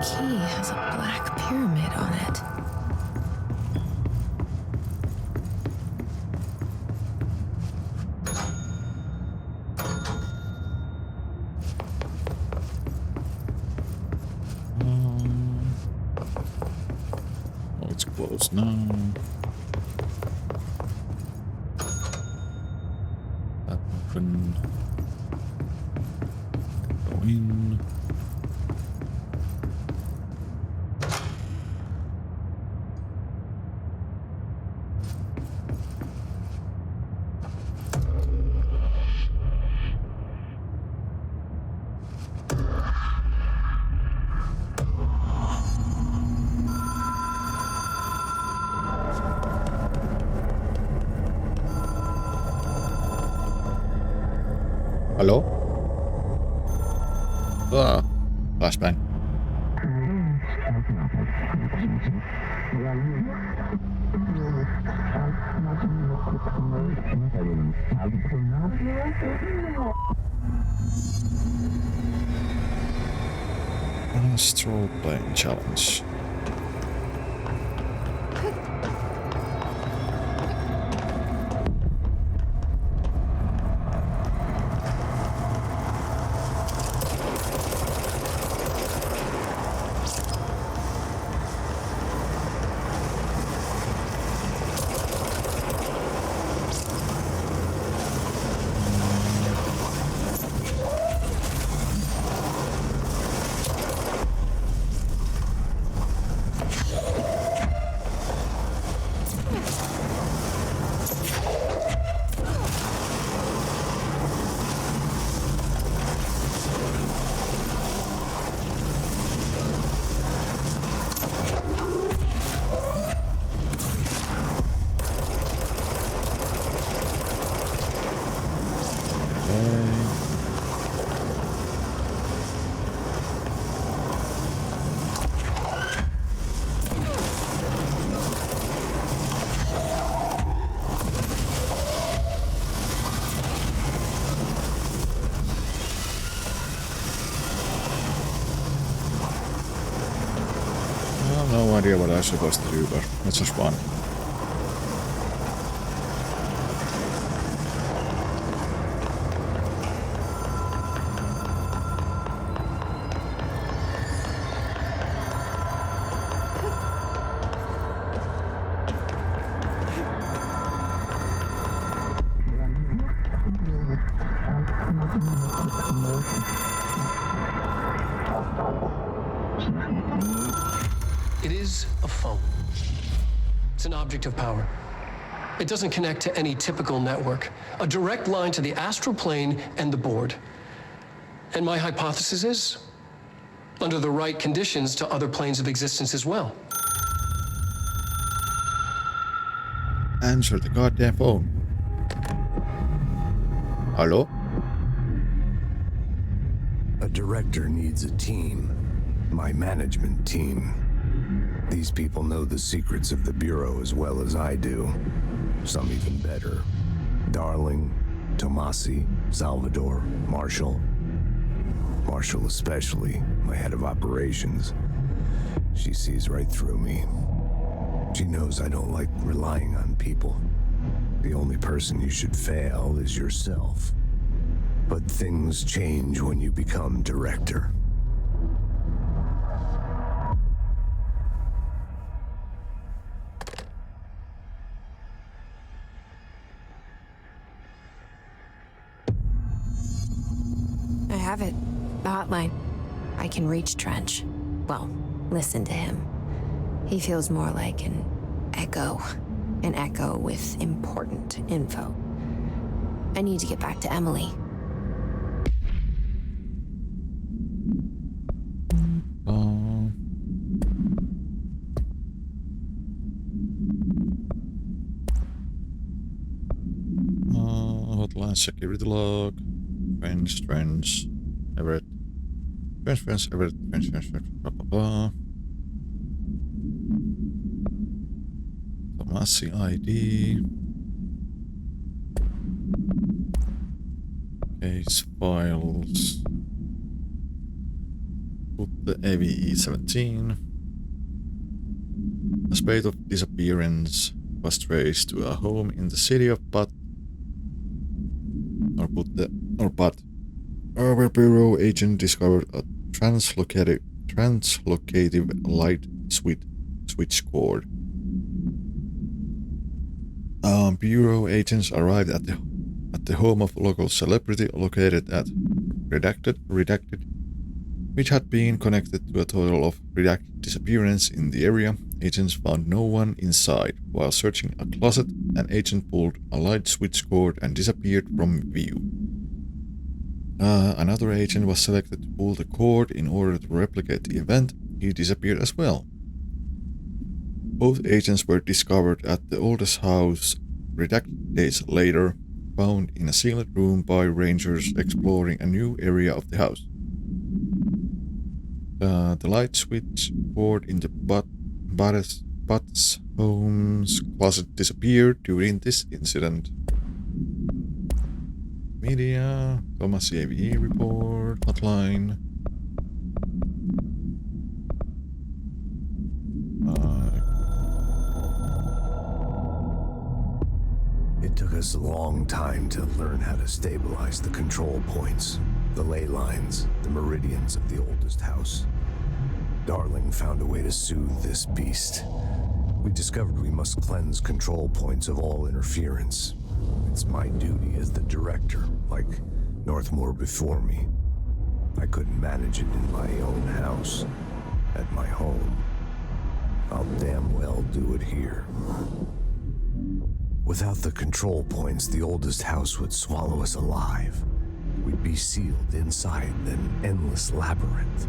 Key has a black pyramid on it. Oh, it's closed now. open. Go in. Hello? Ah, flashbang. Astral plane challenge. No idea what I'm supposed to do, but it's just fun. It is a phone. It's an object of power. It doesn't connect to any typical network. A direct line to the astral plane and the board. And my hypothesis is, under the right conditions, to other planes of existence as well. Answer the goddamn phone. Hello? A director needs a team. My management team. These people know the secrets of the Bureau as well as I do. Some even better. Darling, Tomasi, Salvador, Marshall. Marshall especially, my head of operations. She sees right through me. She knows I don't like relying on people. The only person you should fail is yourself. But things change when you become director. I have it. The hotline. I can reach Trench. Well, listen to him. He feels more like an echo. An echo with important info. I need to get back to Emily. Hotline security log. Friends, Everett. Friends, Everett, friends, blah, blah, blah. Tomasi ID. Case files. Put the AVE-17. A spate of disappearance was traced to a home in the city of Our Bureau agent discovered a translocative light switch cord. Bureau agents arrived at the at the home of a local celebrity located at Redacted, which had been connected to a total of redacted disappearances in the area. Agents found no one inside. While searching a closet, an agent pulled a light switch cord and disappeared from view. Another agent was selected to pull the cord in order to replicate the event. He disappeared as well. Both agents were discovered at the oldest house redacted days later, found in a sealed room by rangers exploring a new area of the house. The light switch cord in the Butt's home's closet disappeared during this incident. Media, Thomas AVE report, hotline. It took us a long time to learn how to stabilize the control points, the ley lines, the meridians of the oldest house. Darling found a way to soothe this beast. We discovered we must cleanse control points of all interference. It's my duty as the director, like Northmore before me. I couldn't manage it in my own house, at my home. I'll damn well do it here. Without the control points, the oldest house would swallow us alive. We'd be sealed inside an endless labyrinth,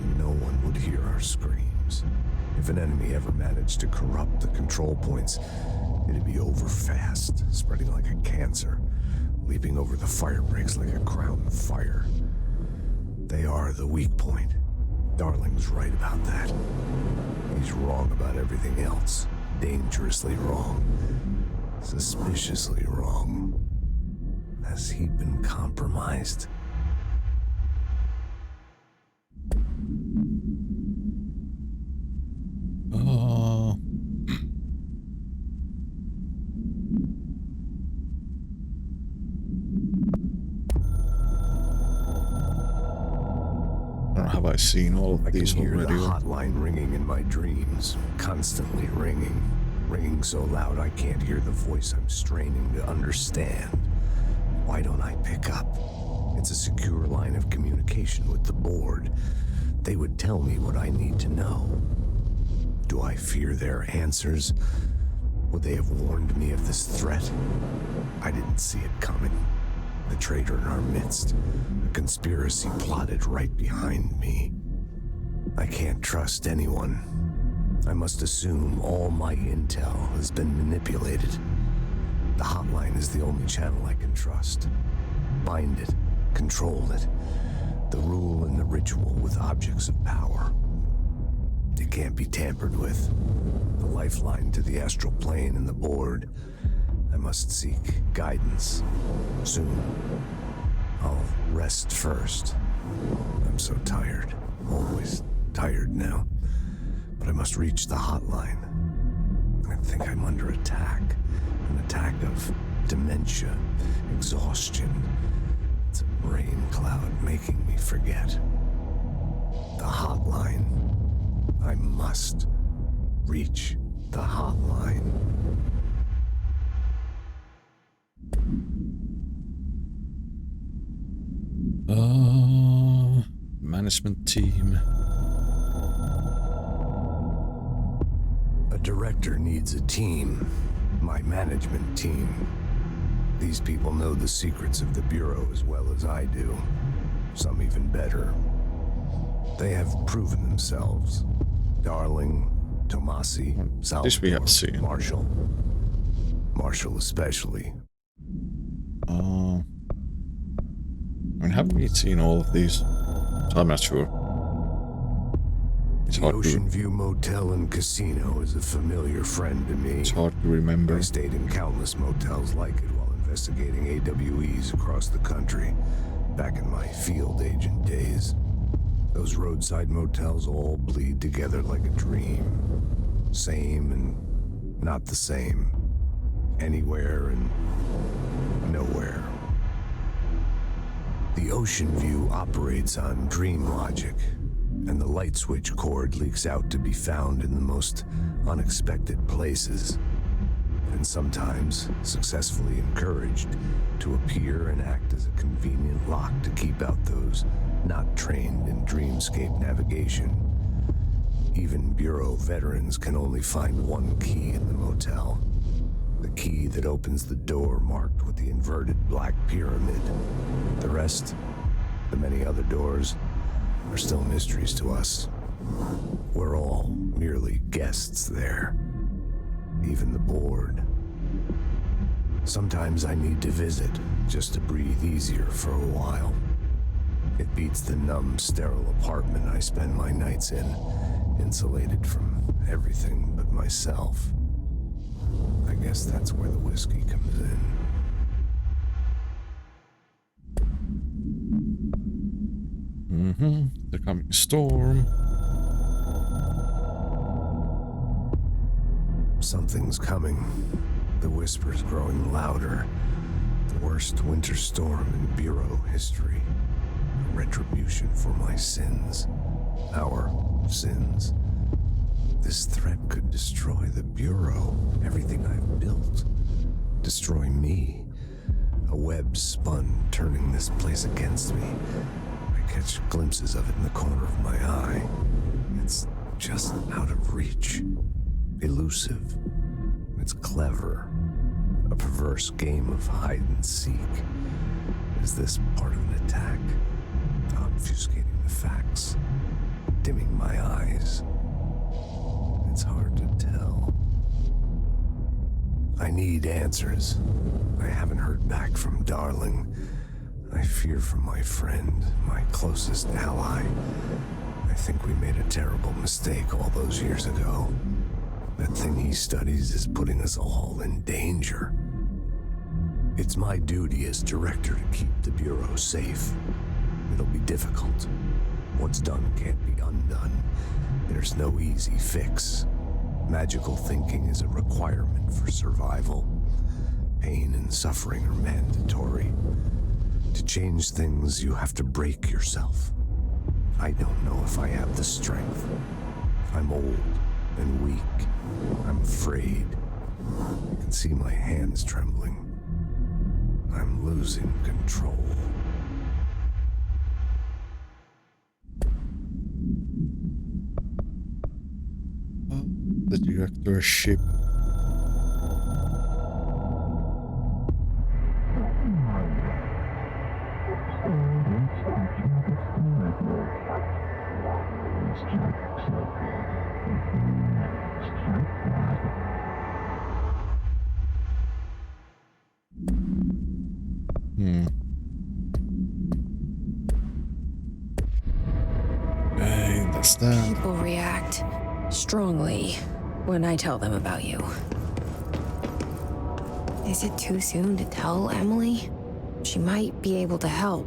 and no one would hear our screams. If an enemy ever managed to corrupt the control points, it'd be over fast, spreading like a cancer, leaping over the fire breaks like a crown of fire. They are the weak point. Darling's right about that. He's wrong about everything else. Dangerously wrong. Suspiciously wrong. Has he been compromised? Have I seen all of these already? I can hear already? the hotline ringing in my dreams, constantly ringing. Ringing so loud I can't hear the voice I'm straining to understand. Why don't I pick up? It's a secure line of communication with the board. They would tell me what I need to know. Do I fear their answers? Would they have warned me of this threat? I didn't see it coming. The traitor in our midst. A conspiracy plotted right behind me. I can't trust anyone. I must assume all my intel has been manipulated. The hotline is the only channel I can trust. Bind it, control it. The rule and the ritual with objects of power. It can't be tampered with. The lifeline to the astral plane and the board. I must seek guidance. Soon. I'll rest first. I'm so tired. Always tired now. But I must reach the hotline. I think I'm under attack. An attack of dementia, exhaustion. It's a rain cloud making me forget. The hotline. I must reach the hotline. Management team. A director needs a team. My management team. These people know the secrets of the Bureau as well as I do. Some even better. They have proven themselves. Darling, Tomasi, This we have seen. Marshall. Marshall especially. I mean, have we seen all of these? I'm not sure. It's The hard Ocean to, View Motel and Casino is a familiar friend to me. it's hard to remember. I stayed in countless motels like it while investigating AWEs across the country, back in my field agent days. Those roadside motels all bleed together like a dream. Same and not the same. Anywhere and nowhere. The Ocean View operates on dream logic, and the light switch cord leaks out to be found in the most unexpected places. and sometimes successfully encouraged to appear and act as a convenient lock to keep out those not trained in dreamscape navigation. Even Bureau veterans can only find one key in the motel. The key that opens the door marked with the inverted black pyramid. The rest, the many other doors, are still mysteries to us. We're all merely guests there. Even the board. Sometimes I need to visit just to breathe easier for a while. It beats the numb, sterile apartment I spend my nights in, insulated from everything but myself. I guess that's where the whiskey comes in. The coming storm. Something's coming. The whisper's growing louder. The worst winter storm in Bureau history. A retribution for my sins. Our sins. This threat could destroy the Bureau, everything I've built. Destroy me. A web spun, turning this place against me. I catch glimpses of it in the corner of my eye. It's just out of reach. Elusive. It's clever. A perverse game of hide and seek. Is this part of an attack? Obfuscating the facts. Dimming my eyes. It's hard to tell. I need answers. I haven't heard back from Darling. I fear for my friend, my closest ally. I think we made a terrible mistake all those years ago. That thing he studies is putting us all in danger. It's my duty as director to keep the Bureau safe. It'll be difficult. What's done can't be undone. There's no easy fix. Magical thinking is a requirement for survival. Pain and suffering are mandatory. To change things, you have to break yourself. I don't know if I have the strength. I'm old and weak. I'm afraid. I can see my hands trembling. I'm losing control. The director's ship. Okay, that's that. People react strongly when I tell them about you. Is it too soon to tell Emily? She might be able to help.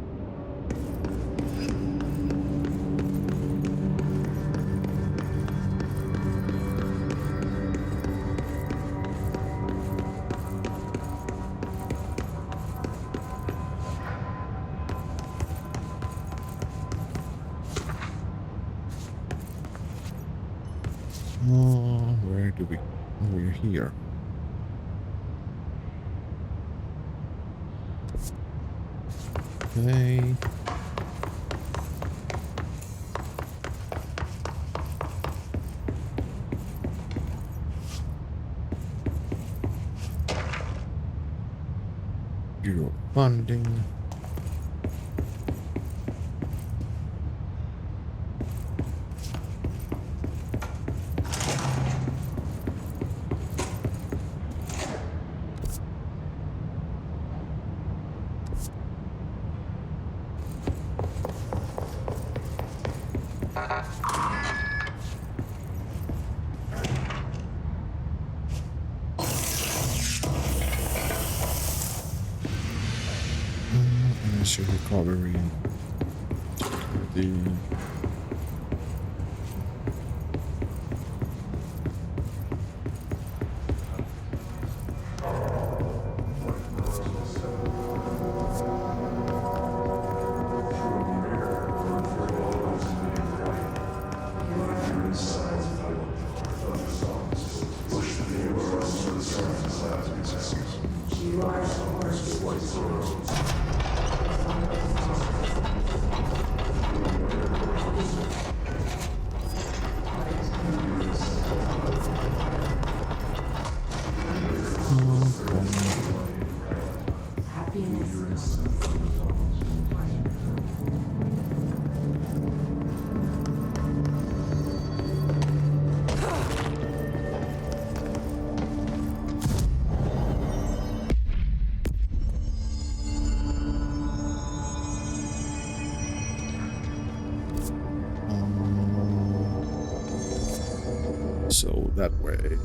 Where do we... Oh, we're here. Okay. Bureau funding. Energy recovery. The Push the universe to the surface. So that way.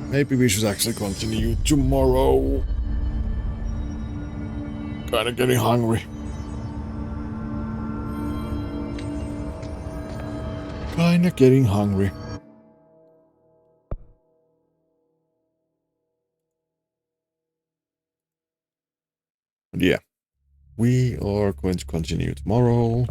Maybe we should actually continue tomorrow. Kinda getting hungry. Kinda getting hungry. And yeah, we are going to continue tomorrow.